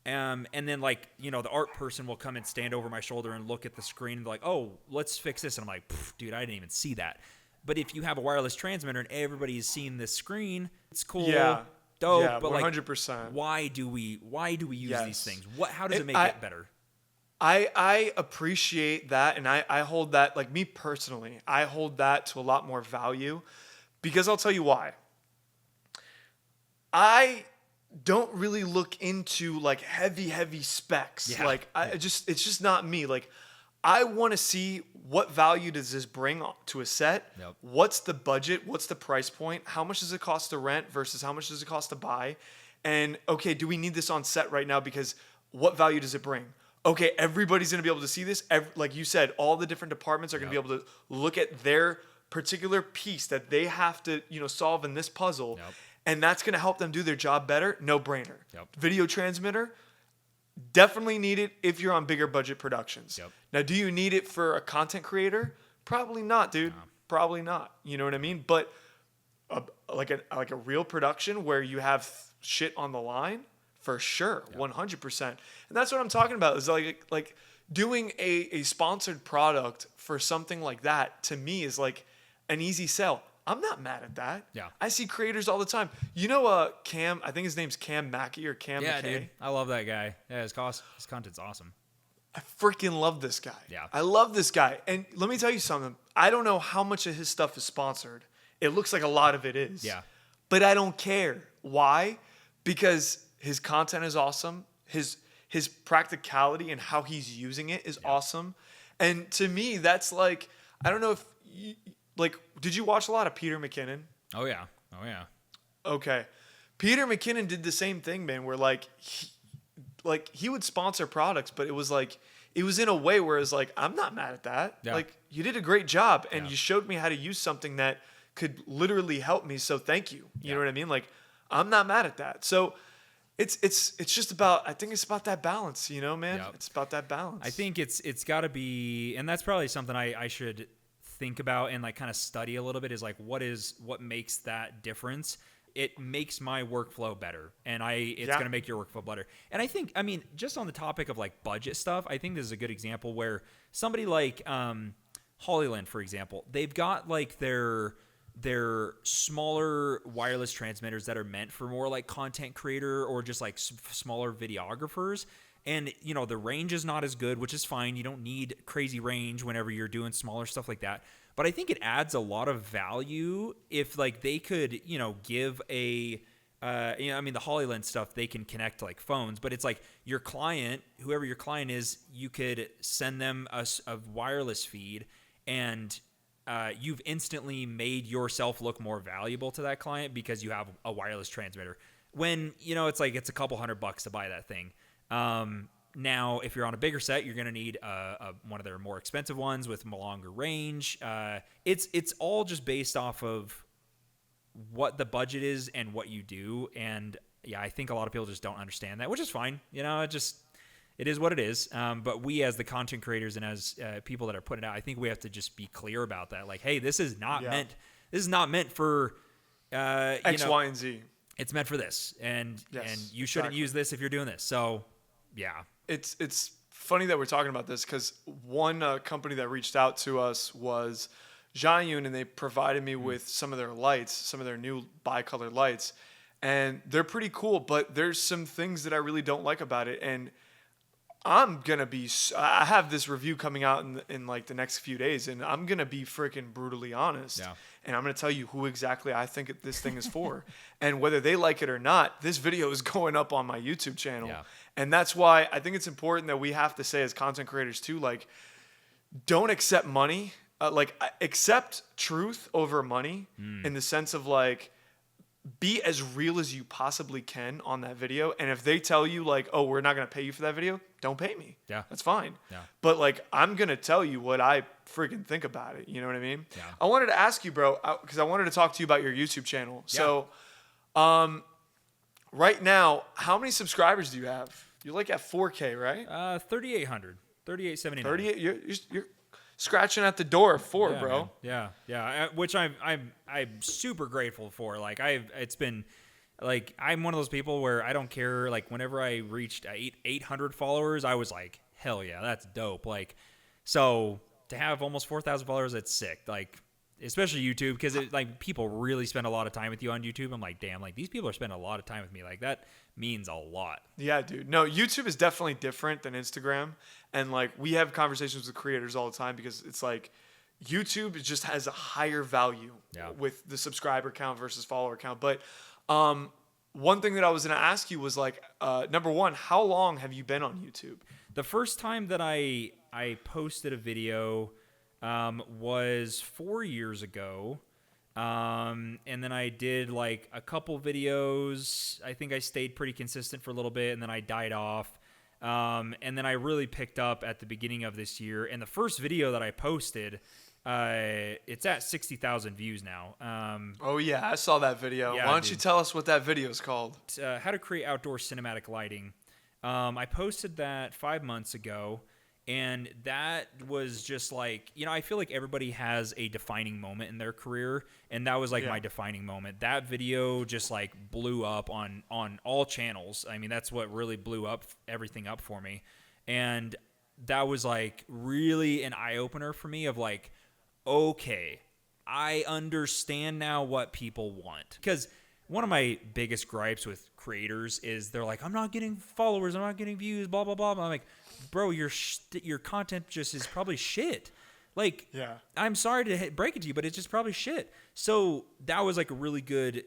S2: And then like, the art person will come and stand over my shoulder and look at the screen and be like, oh, let's fix this. And I'm like, dude, I didn't even see that. But if you have a wireless transmitter and everybody's seeing this screen, it's cool. Dope.
S1: Yeah,
S2: but
S1: 100%.
S2: Like, why do we use these things? How does it make it better?
S1: I appreciate that, and I hold that, like, me personally, I hold that to a lot more value, because I'll tell you why. I don't really look into like heavy specs. Like, it's just not me. Like, I want to see what value does this bring to a set. What's the budget? What's the price point? How much does it cost to rent versus how much does it cost to buy? And okay, do we need this on set right now? Because what value does it bring? okay, everybody's going to be able to see this. Like you said, all the different departments are going to be able to look at their particular piece that they have to, solve in this puzzle.
S2: Yep.
S1: And that's going to help them do their job better. No brainer.
S2: Yep.
S1: Video transmitter, definitely need it if you're on bigger budget productions.
S2: Yep.
S1: Now, do you need it for a content creator? Probably not, dude.
S2: No.
S1: Probably not. You know what I mean? But like a real production where you have shit on the line, for sure, 100%. And that's what I'm talking about. Is like doing a sponsored product for something like that, to me, is like an easy sell. I'm not mad at that.
S2: Yeah.
S1: I see creators all the time. Cam, I think his name's Cam Mackey or Cam
S2: Yeah,
S1: McKay.
S2: dude. I love that guy. Yeah, his content's awesome.
S1: I freaking love this guy.
S2: Yeah.
S1: I love this guy. And let me tell you something. I don't know how much of his stuff is sponsored. It looks like a lot of it is.
S2: Yeah.
S1: But I don't care. Why? Because his content is awesome. His practicality and how he's using it is awesome. And to me, that's like, I don't know if did you watch a lot of Peter McKinnon?
S2: Oh yeah.
S1: Okay. Peter McKinnon did the same thing, man, where he would sponsor products, but it was in a way where it's like, I'm not mad at that.
S2: Yeah.
S1: Like, you did a great job and you showed me how to use something that could literally help me, so thank you. You know what I mean? Like, I'm not mad at that. So it's just about, I think it's about that balance, man.
S2: Yep.
S1: It's about that balance.
S2: I think it's got to be, and that's probably something I should think about and like kind of study a little bit, is like what makes that difference. It makes my workflow better, and it's going to make your workflow better. And I mean, just on the topic of like budget stuff, I think this is a good example where somebody like Hollyland, for example, they've got like their smaller wireless transmitters that are meant for more like content creator or just like smaller videographers. And, the range is not as good, which is fine. You don't need crazy range whenever you're doing smaller stuff like that. But I think it adds a lot of value if like they could, give the Hollyland stuff, they can connect to like phones, but it's like your client, whoever your client is, you could send them a wireless feed, and you've instantly made yourself look more valuable to that client because you have a wireless transmitter. When, it's a couple $100 to buy that thing. Now, if you're on a bigger set, you're going to need one of their more expensive ones with a longer range. It's all just based off of what the budget is and what you do. And yeah, I think a lot of people just don't understand that, which is fine. It is what it is. But we, as the content creators and as people that are putting it out, I think we have to just be clear about that. Like, hey, this is not meant for
S1: X, Y, and Z.
S2: It's meant for this, and you shouldn't use this if you're doing this. So, yeah.
S1: It's funny that we're talking about this because one company that reached out to us was Zhanyun, and they provided me with some of their lights, some of their new bicolor lights, and they're pretty cool. But there's some things that I really don't like about it, and I have this review coming out in like the next few days, and I'm gonna be freaking brutally honest.
S2: Yeah.
S1: And I'm gonna tell you who exactly I think this thing is for, and whether they like it or not. This video is going up on my YouTube channel.
S2: Yeah.
S1: And that's why I think it's important that we have to say as content creators too, like, don't accept money. Accept truth over money in the sense of like, be as real as you possibly can on that video. And if they tell you like, oh, we're not going to pay you for that video, don't pay me.
S2: Yeah.
S1: That's fine.
S2: Yeah.
S1: But like, I'm going to tell you what I freaking think about it. You know what I mean?
S2: Yeah.
S1: I wanted to ask you, bro, because I wanted to talk to you about your YouTube channel. So, right now, how many subscribers do you have? You're like at 4K, right?
S2: 3,800, 3,879.
S1: 38. You're scratching at the door of 4,
S2: Yeah,
S1: bro.
S2: man. Yeah. Which I'm super grateful for. Like it's been like, I'm one of those people where I don't care. Like whenever I reached 800 followers, I was like, hell yeah, that's dope. Like, so to have almost 4,000 followers, that's sick. Like, especially YouTube, because like people really spend a lot of time with you on YouTube. I'm like, damn, like these people are spending a lot of time with me. Like that means a lot.
S1: Yeah, dude. No, YouTube is definitely different than Instagram. And like we have conversations with creators all the time because it's like YouTube just has a higher value with the subscriber count versus follower count. But one thing that I was going to ask you was like, number one, how long have you been on YouTube?
S2: The first time that I posted a video was 4 years ago. And then I did like a couple videos. I think I stayed pretty consistent for a little bit, and then I died off. And then I really picked up at the beginning of this year. And the first video that I posted, it's at 60,000 views now.
S1: Oh yeah, I saw that video.
S2: Yeah,
S1: Why don't you
S2: dude.
S1: tell us what that video is called?
S2: How to create outdoor cinematic lighting. I posted that 5 months ago, and that was just like, I feel like everybody has a defining moment in their career, and that was like
S1: Yeah.
S2: my defining moment. That video just like blew up on all channels. I mean, that's what really blew up everything up for me, and that was like really an eye opener for me of like, okay, I understand now what people want. Because one of my biggest gripes with creators is they're like, I'm not getting followers, I'm not getting views, blah, blah, blah. I'm like, bro, your content just is probably shit. Like,
S1: Yeah.
S2: I'm sorry to break it to you, but it's just probably shit. So that was like a really good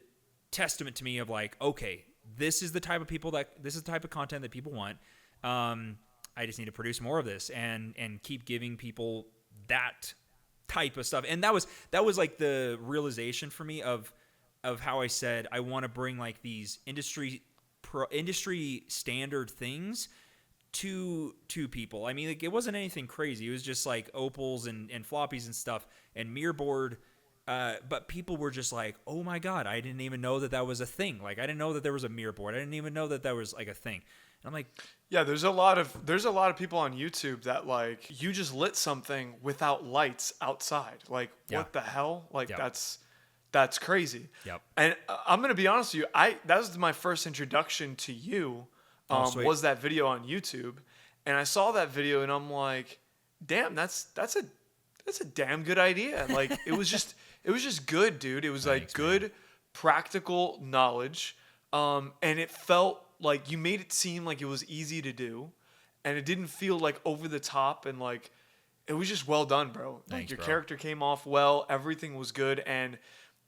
S2: testament to me of like, okay, this is the type of content that people want. I just need to produce more of this and keep giving people that type of stuff. And that was like the realization for me of how I said I want to bring like these industry standard things to people. I mean, like, it wasn't anything crazy. It was just like opals and floppies and stuff and mirrorboard. But people were just like, "Oh my god, I didn't even know that was a thing. Like, I didn't know that there was a mirrorboard. I didn't even know that was like a thing." And I'm like,
S1: Yeah, there's a lot of people on YouTube that like you just lit something without lights outside. Like
S2: Yeah.
S1: what the hell? Like
S2: Yep.
S1: that's crazy.
S2: Yep.
S1: And I'm gonna be honest with you. That was my first introduction to you.
S2: Oh, sweet.
S1: Was that video on YouTube, and I saw that video and I'm like, damn, that's a damn good idea. Like it was just good, dude. It was like
S2: Thanks,
S1: good
S2: man.
S1: practical knowledge. And it felt like you made it seem like it was easy to do, and it didn't feel like over the top, and like it was just well done, bro. Like
S2: Thanks,
S1: your
S2: bro.
S1: character came off well, everything was good, and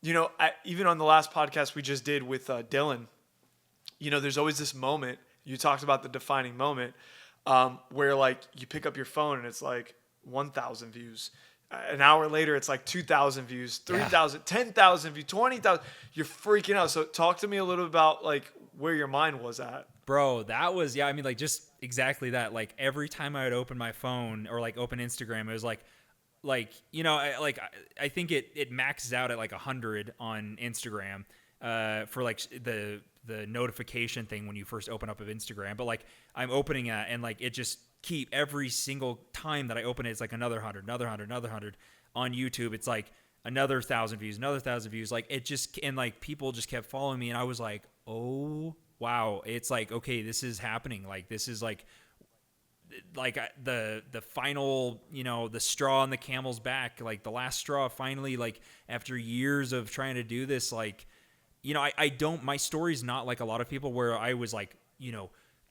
S1: even on the last podcast we just did with Dylan, there's always this moment. You talked about the defining moment, where like you pick up your phone and it's like 1,000 views. An hour later, it's like 2,000 views, 3,000, 10,000 views, 20,000. You're freaking out. So talk to me a little about like where your mind was at.
S2: Bro, that was, yeah, I mean, like, just exactly that. Like, every time I would open my phone or, like, open Instagram, it was like, I think it maxes out at, like, 100 on Instagram for, like, the notification thing when you first open up of Instagram. But, like, I'm opening it, and, like, it just every single time that I open it, it's, like, another 100, another 100, another 100. On YouTube, it's, like, another 1,000 views, another 1,000 views. Like, it just, and, like, people just kept following me, and I was like, oh, wow, it's like, okay, this is happening. Like, this is like the final, the straw on the camel's back, like the last straw finally, like after years of trying to do this, like, I don't, my story's not like a lot of people where I was like,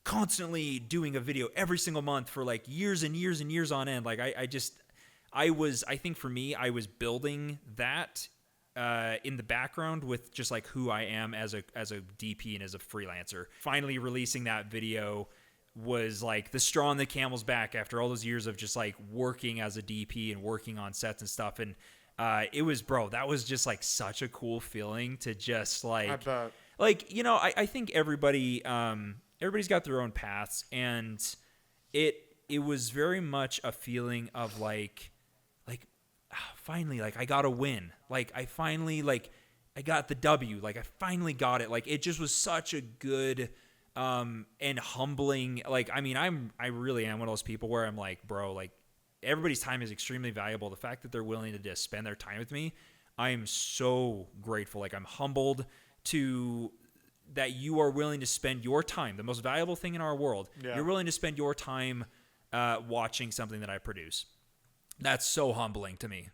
S2: constantly doing a video every single month for like years and years and years on end. Like I think for me, I was building that in the background with just like who I am as a DP and as a freelancer. Finally releasing that video was like the straw on the camel's back after all those years of just like working as a DP and working on sets and stuff. And it was, bro, that was just like such a cool feeling to just like,
S1: I bet.
S2: like, I think everybody's got their own paths, and it was very much a feeling of like finally, like, I got a win. Like, I finally, like, I got the W. Like, I finally got it. Like, it just was such a good and humbling. Like, I mean, I really am one of those people where I'm like, bro, like, everybody's time is extremely valuable. The fact that they're willing to just spend their time with me, I am so grateful. Like, I'm humbled to that you are willing to spend your time, the most valuable thing in our world.
S1: Yeah.
S2: You're willing to spend your time watching something that I produce. That's so humbling to me.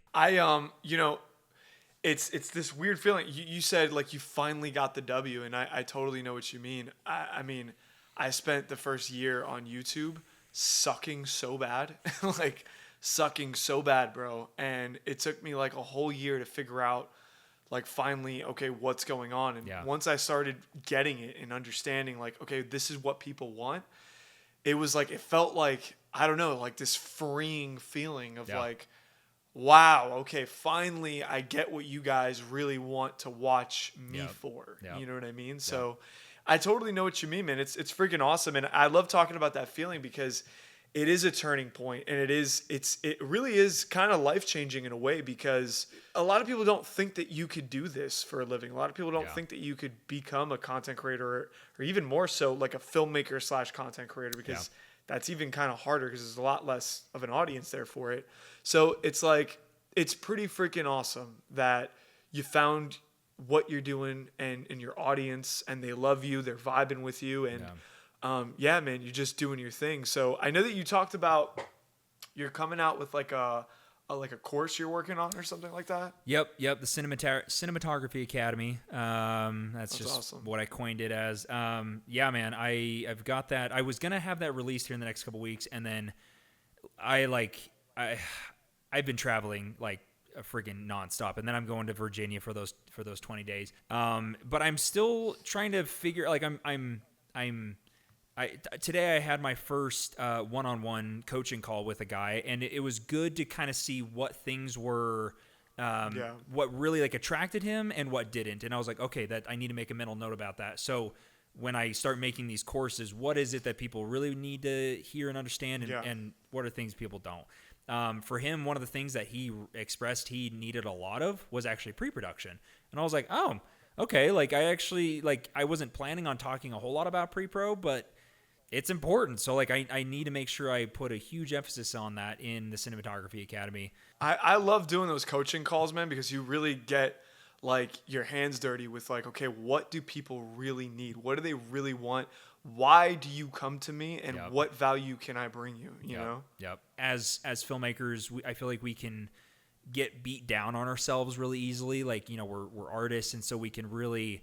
S1: It's this weird feeling. You said like you finally got the W, and I totally know what you mean. I mean, I spent the first year on YouTube sucking so bad, like sucking so bad, bro. And it took me like a whole year to figure out, like, finally, okay, what's going on. And once I started getting it and understanding, like, okay, this is what people want, it was like, it felt like, I don't know, like this freeing feeling of like, wow, okay, finally I get what you guys really want to watch me for. You know what I mean? So I totally know what you mean, man. It's freaking awesome, and I love talking about that feeling because it is a turning point, and it really is kind of life changing in a way because a lot of people don't think that you could do this for a living. A lot of people don't
S2: Yeah.
S1: think that you could become a content creator, or even more so, like a filmmaker slash content creator,
S2: Yeah.
S1: because that's even kind of harder because there's a lot less of an audience there for it. So it's like it's pretty freaking awesome that you found what you're doing and your audience, and they love you, they're vibing with you, and
S2: Yeah.
S1: yeah, man, you're just doing your thing. So I know that you talked about you're coming out with like a course you're working on or something like that.
S2: Yep. The Cinematography Academy. That's
S1: That's
S2: just
S1: awesome.
S2: what I coined it as. Yeah, man. I've got that. I was gonna have that released here in the next couple weeks, and then I like I I've been traveling like a friggin' nonstop, and then I'm going to Virginia for those 20 days. But I'm still trying to figure like I'm today I had my first one-on-one coaching call with a guy, and it was good to kind of see what things were,
S1: Yeah.
S2: what really like attracted him and what didn't. And I was like, okay, that I need to make a mental note about that. So when I start making these courses, what is it that people really need to hear and understand,
S1: Yeah.
S2: and what are things people don't? For him, one of the things that he expressed he needed a lot of was actually pre-production. And I was like, oh, okay. Like I wasn't planning on talking a whole lot about pre-pro, but it's important. So like I need to make sure I put a huge emphasis on that in the Cinematography Academy.
S1: I love doing those coaching calls, man, because you really get like your hands dirty with like, okay, what do people really need? What do they really want? Why do you come to me, and
S2: Yep.
S1: what value can I bring you? You
S2: Yep.
S1: know?
S2: Yep. As filmmakers, I feel like we can get beat down on ourselves really easily. Like, we're artists, and so we can really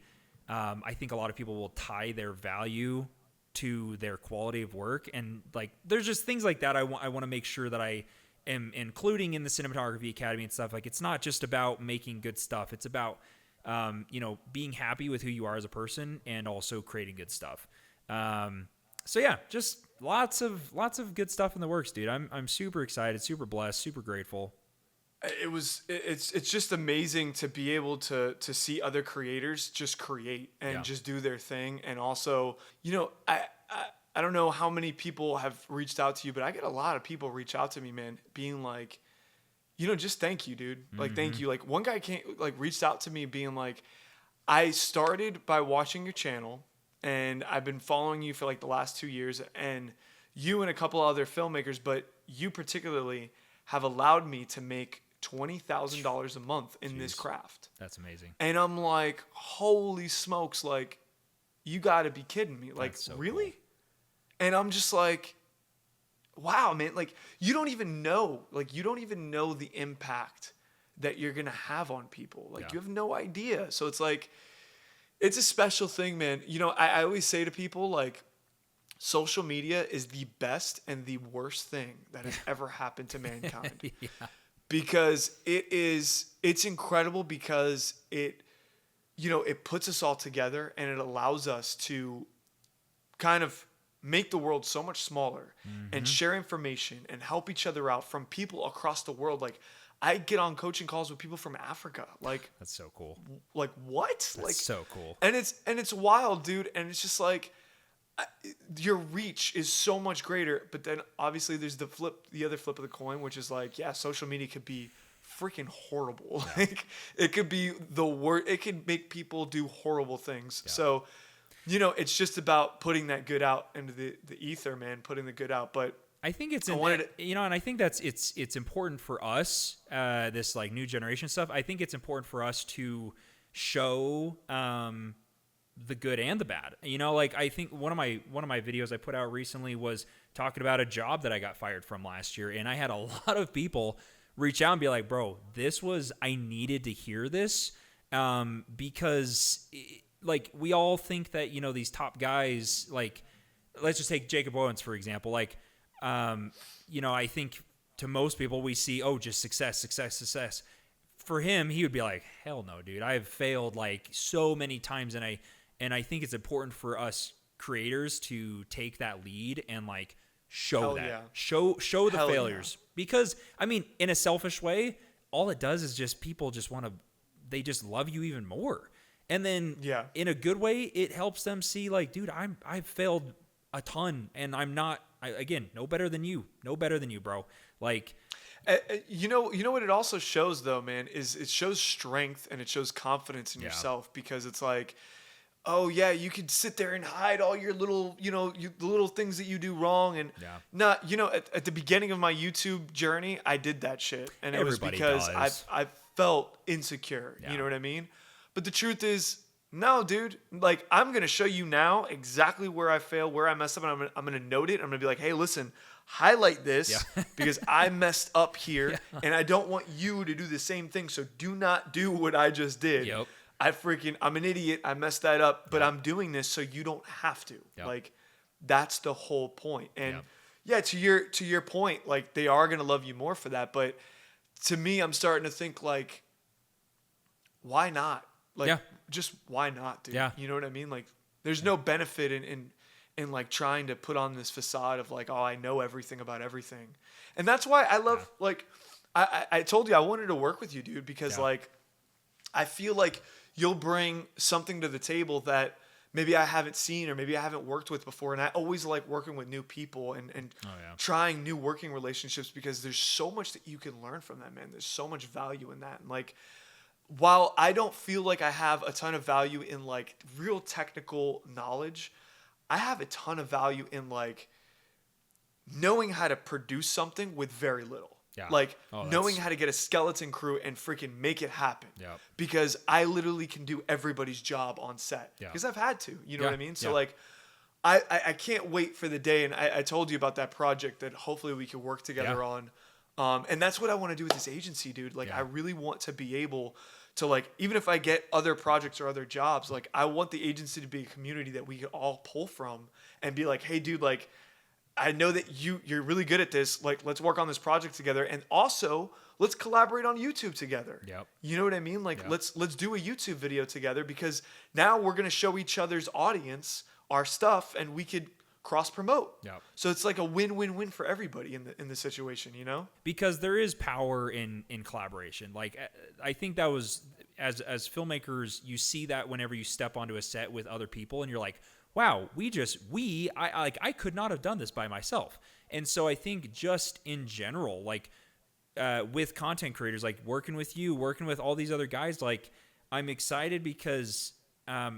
S2: I think a lot of people will tie their value to their quality of work, and like there's just things like that I want to make sure that I am including in the Cinematography Academy and stuff. Like, it's not just about making good stuff. It's about being happy with who you are as a person and also creating good stuff. So yeah, just lots of good stuff in the works, dude. I'm super excited, super blessed, super grateful.
S1: It's just amazing to be able to see other creators just create and
S2: Yeah.
S1: just do their thing. And also, I don't know how many people have reached out to you, but I get a lot of people reach out to me, man, being like, just thank you, dude. Like, thank you. Like, one guy reached out to me being like, I started by watching your channel, and I've been following you for like the last 2 years, and you and a couple other filmmakers, but you particularly have allowed me to make $20,000 a month in this
S2: Jeez.
S1: craft.
S2: That's amazing.
S1: And I'm like, holy smokes, like, you got to be kidding me. Like,
S2: That's so
S1: really?
S2: cool.
S1: And I'm just like, wow, man, like, you don't even know the impact that you're going to have on people. Like,
S2: Yeah.
S1: you have no idea. So it's like, it's a special thing, man. I always say to people, like, social media is the best and the worst thing that has ever happened to mankind.
S2: Yeah.
S1: Because it's incredible because it puts us all together, and it allows us to kind of make the world so much smaller and share information and help each other out from people across the world. Like, I get on coaching calls with people from Africa. Like,
S2: That's so cool.
S1: what?
S2: That's
S1: Like,
S2: so cool.
S1: and it's wild, dude. And it's just like, your reach is so much greater. But then obviously there's the other flip of the coin, which is like, yeah, social media could be freaking horrible.
S2: Yeah.
S1: Like, it could be the worst. It could make people do horrible things.
S2: Yeah.
S1: So, it's just about putting that good out into the ether, man, putting the good out. But
S2: I think it's
S1: and
S2: I think that's it's important for us, this like new generation stuff. I think it's important for us to show the good and the bad. Like, I think one of my videos I put out recently was talking about a job that I got fired from last year, and I had a lot of people reach out and be like, "Bro, I needed to hear this," because like, we all think that these top guys, like, let's just take Jacob Owens for example. Like, I think to most people we see, oh, just success. For him, he would be like, hell no, dude. I've failed like so many times, and I think it's important for us creators to take that lead and like show
S1: Hell
S2: that.
S1: yeah.
S2: Show the
S1: Hell yeah.
S2: failures. Because I mean, in a selfish way, all it does is just people just want to, they just love you even more. And then
S1: Yeah.
S2: in a good way, it helps them see like, dude, I've failed a ton and I'm not, again, no better than you, bro. Like,
S1: You know what it also shows though, man, is it shows strength and it shows confidence in
S2: yeah,
S1: yourself, because it's like, oh yeah, you could sit there and hide all your little, the little things that you do wrong. And
S2: yeah,
S1: not, at the beginning of my YouTube journey, I did that shit. And it was
S2: everybody
S1: because
S2: does.
S1: I felt insecure. You
S2: Yeah.
S1: know what I mean? But the truth is, no, dude, like I'm going to show you now exactly where I fail, where I messed up. And I'm going to note it. I'm going to be like, hey, listen, highlight this
S2: Yeah.
S1: because I messed up here
S2: Yeah.
S1: and I don't want you to do the same thing. So do not do what I just did.
S2: Yep.
S1: I'm an idiot. I messed that up, but
S2: Yep.
S1: I'm doing this so you don't have to.
S2: Yep.
S1: Like, that's the whole point. And
S2: Yep.
S1: yeah, to your point, like they are gonna love you more for that. But to me, I'm starting to think like, why not? Like,
S2: Yeah.
S1: just why not, dude?
S2: Yeah.
S1: You know what I mean? Like, there's no benefit in like trying to put on this facade of like, oh, I know everything about everything. And that's why I love like, I told you I wanted to work with you, dude, because
S2: Yeah.
S1: like, I feel like you'll bring something to the table that maybe I haven't seen or maybe I haven't worked with before. And I always like working with new people and
S2: Oh, yeah.
S1: trying new working relationships, because there's so much that you can learn from that, man. There's so much value in that. And like, while I don't feel like I have a ton of value in like real technical knowledge, I have a ton of value in like knowing how to produce something with very little.
S2: Yeah.
S1: Like
S2: Oh,
S1: knowing
S2: that's-
S1: how to get a skeleton crew and freaking make it happen.
S2: Yep.
S1: Because I literally can do everybody's job on set.
S2: Yeah.
S1: Because I've had to. You know
S2: Yeah.
S1: what I mean? So
S2: Yeah.
S1: like I can't wait for the day, and I told you about that project that hopefully we could work together
S2: Yeah.
S1: on. And that's what I want to do with this agency, dude. Like
S2: Yeah.
S1: I really want to be able to like, even if I get other projects or other jobs, like I want the agency to be a community that we can all pull from and be like, hey dude, like I know that you're really good at this. Like, let's work on this project together, and also let's collaborate on YouTube together.
S2: Yep.
S1: You know what I mean? Like,
S2: Yep.
S1: let's do a YouTube video together, because now we're gonna show each other's audience our stuff, and we could cross promote.
S2: Yep.
S1: So it's like a win-win-win for everybody in the situation. You know?
S2: Because there is power in collaboration. Like I think that was as filmmakers, you see that whenever you step onto a set with other people, and you're like, wow, I could not have done this by myself. And so I think just in general, like with content creators, like working with you, working with all these other guys, like I'm excited because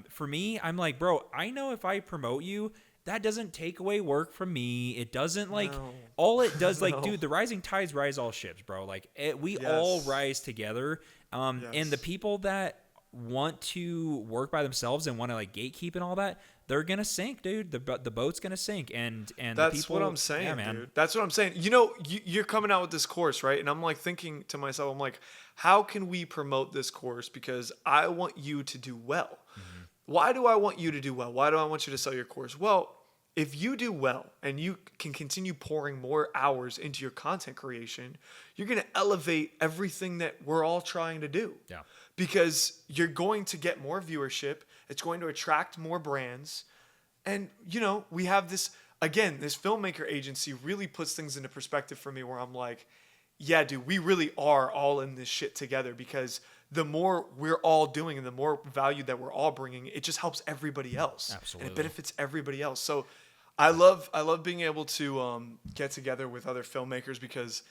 S2: for me, I'm like, bro, I know if I promote you, that doesn't take away work from me. It doesn't like
S1: No.
S2: all it does, like,
S1: No.
S2: dude, the rising tides rise all ships, bro. Like we
S1: Yes.
S2: all rise together. And
S1: Yes.
S2: the people that want to work by themselves and want to like gatekeep and all that, they're gonna sink, dude. The boat's gonna sink, and
S1: That's
S2: the people,
S1: what I'm saying,
S2: yeah, man.
S1: dude. That's what I'm saying. You know, you're coming out with this course, right? And I'm like thinking to myself, I'm like, how can we promote this course? Because I want you to do well.
S2: Mm-hmm.
S1: Why do I want you to do well? Why do I want you to sell your course? Well, if you do well and you can continue pouring more hours into your content creation, you're going to elevate everything that we're all trying to do.
S2: Yeah.
S1: Because you're going to get more viewership. It's going to attract more brands. And, you know, we have this, again, this filmmaker agency really puts things into perspective for me, where I'm like, yeah, dude, we really are all in this shit together, because the more we're all doing and the more value that we're all bringing, it just helps everybody else.
S2: Absolutely.
S1: And it benefits everybody else. So I love being able to get together with other filmmakers, because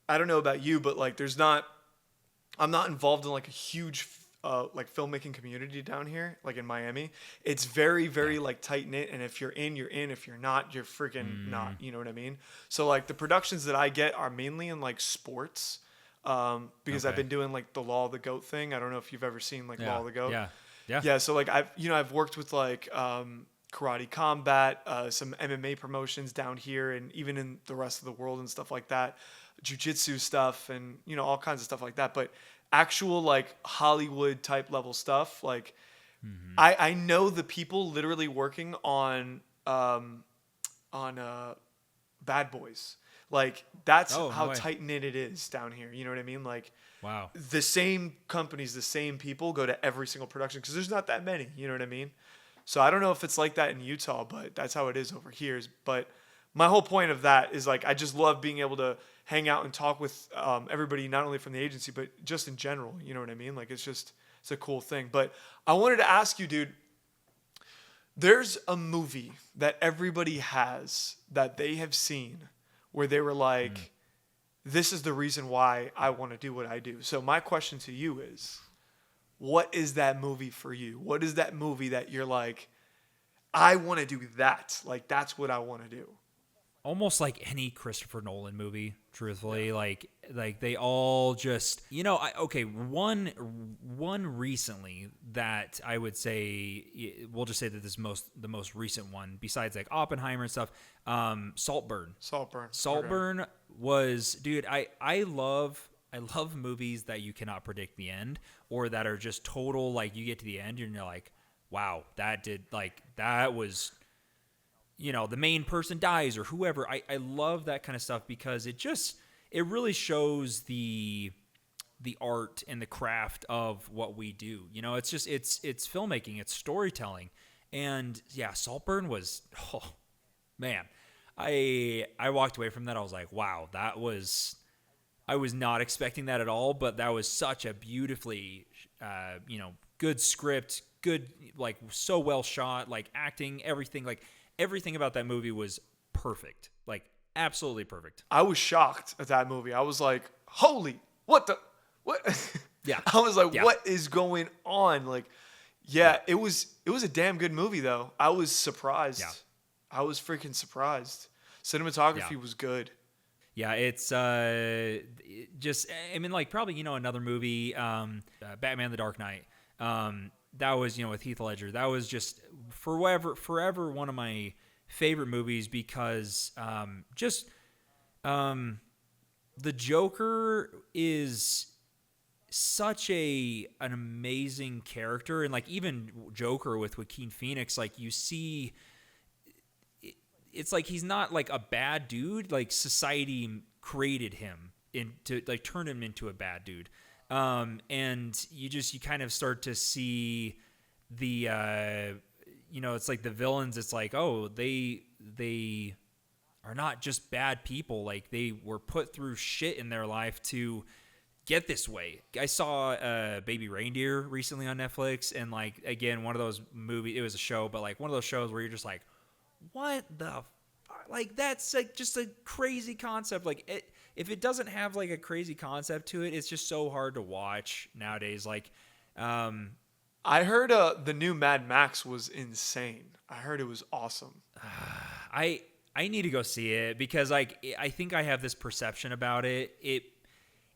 S1: I don't know about you, but like I'm not involved in like a huge like filmmaking community down here, like in Miami. It's very, very like tight knit, and if you're in, you're in. If you're not, you're freaking not. You know what I mean? So like the productions that I get are mainly in like sports, because I've
S2: Okay.
S1: been doing like the Law of the Goat thing. I don't know if you've ever seen like Law of the Goat.
S2: Yeah. Yeah.
S1: Yeah. So like I've worked with like Karate Combat, some MMA promotions down here, and even in the rest of the world and stuff like that, jiu-jitsu stuff, and all kinds of stuff like that. But actual like Hollywood type level stuff, like I know the people literally working on Bad Boys. Like that's
S2: Oh, no
S1: how
S2: way.
S1: tight knit it is down here. You know what I mean? Like
S2: Wow.
S1: the same companies, the same people go to every single production, because there's not that many. You know what I mean? So I don't know if it's like that in Utah, but that's how it is over here. But my whole point of that is like I just love being able to hang out and talk with everybody, not only from the agency but just in general. You know what I mean? Like it's just it's a cool thing. But I wanted to ask you, dude, there's a movie that everybody has that they have seen where they were like, this is the reason why I want to do what I do. So my question to you is, what is that movie for you? What is that movie that you're like, I want to do that. Like, that's what I want to do.
S2: Almost like any Christopher Nolan movie, truthfully. Like they all just, one recently that I would say, we'll just say that this the most recent one besides like Oppenheimer and stuff, Saltburn.
S1: Saltburn.
S2: Saltburn was, dude, I love movies that you cannot predict the end, or that are just total, like you get to the end and you're like, wow, that was, the main person dies or whoever. I love that kind of stuff because it really shows the art and the craft of what we do. It's just, it's filmmaking, it's storytelling. And yeah, Saltburn was, oh man, I walked away from that. I was like, wow, I was not expecting that at all, but that was such a beautifully, good script, good, like so well shot, like acting, everything, like everything about that movie was perfect, like absolutely perfect.
S1: I was shocked at that movie. I was like, holy, what?
S2: Yeah.
S1: I was like,
S2: Yeah.
S1: what is going on? Like, yeah, it was a damn good movie though. I was surprised.
S2: Yeah.
S1: I was freaking surprised. Cinematography was good.
S2: Yeah, it's just, I mean, like probably, another movie, Batman: The Dark Knight. That was, with Heath Ledger. That was just forever one of my favorite movies because the Joker is such an amazing character, and like even Joker with Joaquin Phoenix, like you see, it's like he's not like a bad dude. Like society created him to like turn him into a bad dude. And you kind of start to see the, it's like the villains. It's like, oh, they are not just bad people. Like they were put through shit in their life to get this way. I saw Baby Reindeer recently on Netflix, and like again, one of those movies. It was a show, but like one of those shows where you're just like, what the, like that's like just a crazy concept. Like if it doesn't have like a crazy concept to it, it's just so hard to watch nowadays. Like,
S1: I heard the new Mad Max was insane. I heard it was awesome.
S2: I need to go see it because like I think I have this perception about it.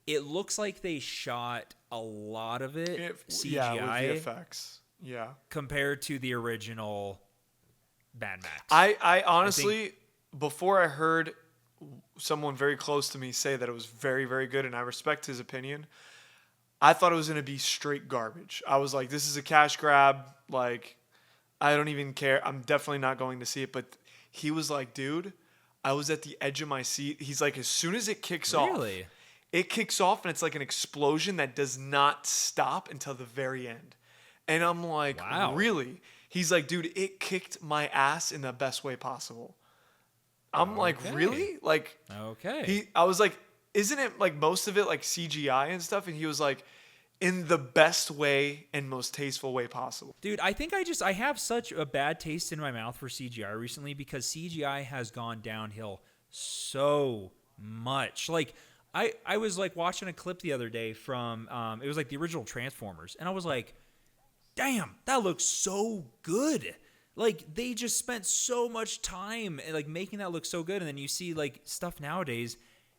S2: It looks like they shot a lot of it CGI,
S1: yeah, with VFX. Yeah,
S2: compared to the original Mad Max.
S1: I honestly, before I heard someone very close to me say that it was very, very good, and I respect his opinion, I thought it was going to be straight garbage. I was like, this is a cash grab. Like, I don't even care. I'm definitely not going to see it. But he was like, dude, I was at the edge of my seat. He's like, as soon as it kicks off, it kicks off and it's like an explosion that does not stop until the very end. And I'm like, wow, really? He's like, dude, it kicked my ass in the best way possible. I'm like, really? Like, I was like, isn't it like most of it like CGI and stuff? And he was like, in the best way and most tasteful way possible.
S2: Dude, I think I have such a bad taste in my mouth for CGI recently because CGI has gone downhill so much. Like, I was like watching a clip the other day from, it was like the original Transformers. And I was like, damn, that looks so good. Like they just spent so much time like making that look so good. And then you see like stuff nowadays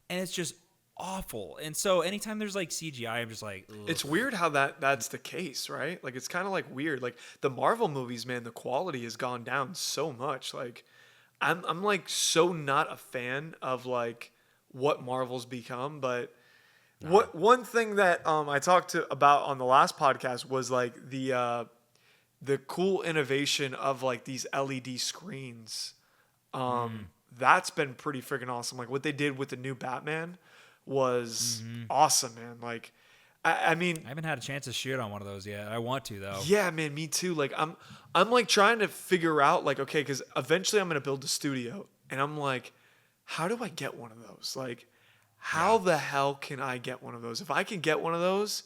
S2: and it's just awful. And so anytime there's like CGI, I'm just like, ugh.
S1: It's weird how that's the case, right? Like it's kind of like weird. Like the Marvel movies, man, the quality has gone down so much. Like I'm like so not a fan of like what Marvel's become, but one thing that I talked about on the last podcast was like the cool innovation of like these LED screens. That's been pretty freaking awesome. Like what they did with the new Batman was awesome, man. Like, I mean,
S2: I haven't had a chance to shoot on one of those yet. I want to though.
S1: Yeah, man, me too. Like I'm like trying to figure out like, okay, cause eventually I'm going to build a studio and I'm like, how do I get one of those? Like, how the hell can I get one of those? If I can get one of those,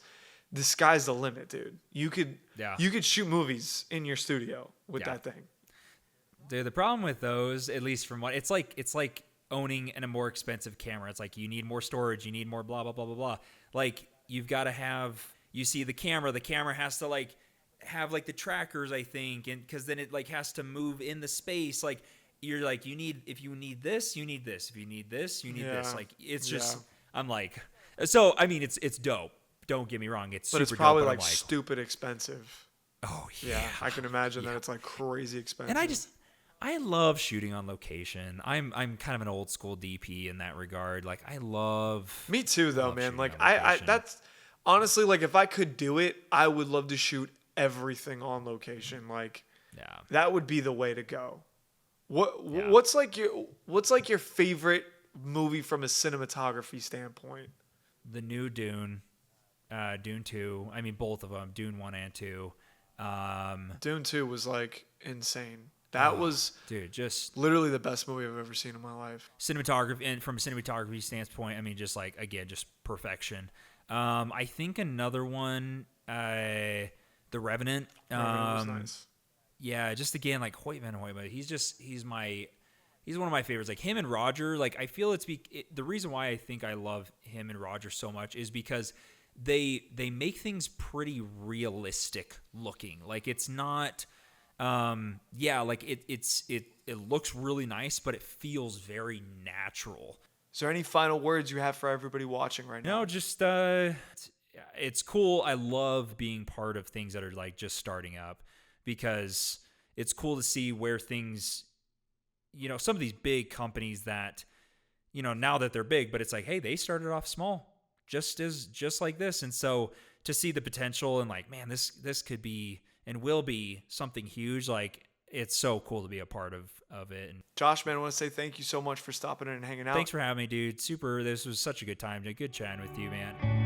S1: the sky's the limit, dude.
S2: Yeah.
S1: You could shoot movies in your studio with
S2: Yeah.
S1: that thing.
S2: Dude, the problem with those, at least from what it's like owning a more expensive camera. It's like you need more storage, you need more blah blah blah blah blah. Like you've got to have, you see the camera has to like have like the trackers, I think, and because then it like has to move in the space. Like you're like, you need, if you need this, you need this. If you need this, you need this.
S1: Yeah.
S2: Like it's just,
S1: Yeah.
S2: I'm like, so I mean, it's dope. Don't get me wrong, it's
S1: But
S2: super
S1: it's probably
S2: dope. But
S1: like
S2: I'm like,
S1: stupid expensive.
S2: oh
S1: Yeah, I can imagine
S2: yeah.
S1: that it's like crazy expensive.
S2: And I love shooting on location. I'm kind of an old school DP in that regard. Like I love.
S1: Me too, though,
S2: love
S1: man.
S2: shooting
S1: Like
S2: on
S1: I
S2: location.
S1: that's honestly like if I could do it, I would love to shoot everything on location. Like
S2: Yeah.
S1: that would be the way to go.
S2: Yeah.
S1: What's like your favorite movie from a cinematography standpoint?
S2: The new Dune, Dune 2. I mean, both of them, Dune 1 and 2.
S1: Dune 2 was like insane. That was
S2: Dude, just
S1: literally the best movie I've ever seen in my life.
S2: cinematography, and from a cinematography standpoint, I mean, just like, again, just perfection. I think another one, The Revenant.
S1: Revenant was nice.
S2: Yeah, just again, like Hoyt Van Hoyt, he's one of my favorites. Like him and Roger, like I feel the reason why I think I love him and Roger so much is because they make things pretty realistic looking. Like it's not, like it looks really nice, but it feels very natural.
S1: Is there any final words you have for everybody watching right now?
S2: No, just it's cool. I love being part of things that are like just starting up because it's cool to see where things, some of these big companies that, now that they're big, but it's like, hey, they started off small, just like this. And so to see the potential and like, man, this could be and will be something huge. Like it's so cool to be a part of it. And
S1: Josh, man, I want to say thank you so much for stopping in and hanging out.
S2: thanks for having me, dude. Super. This was such a good time. Good chatting with you, man.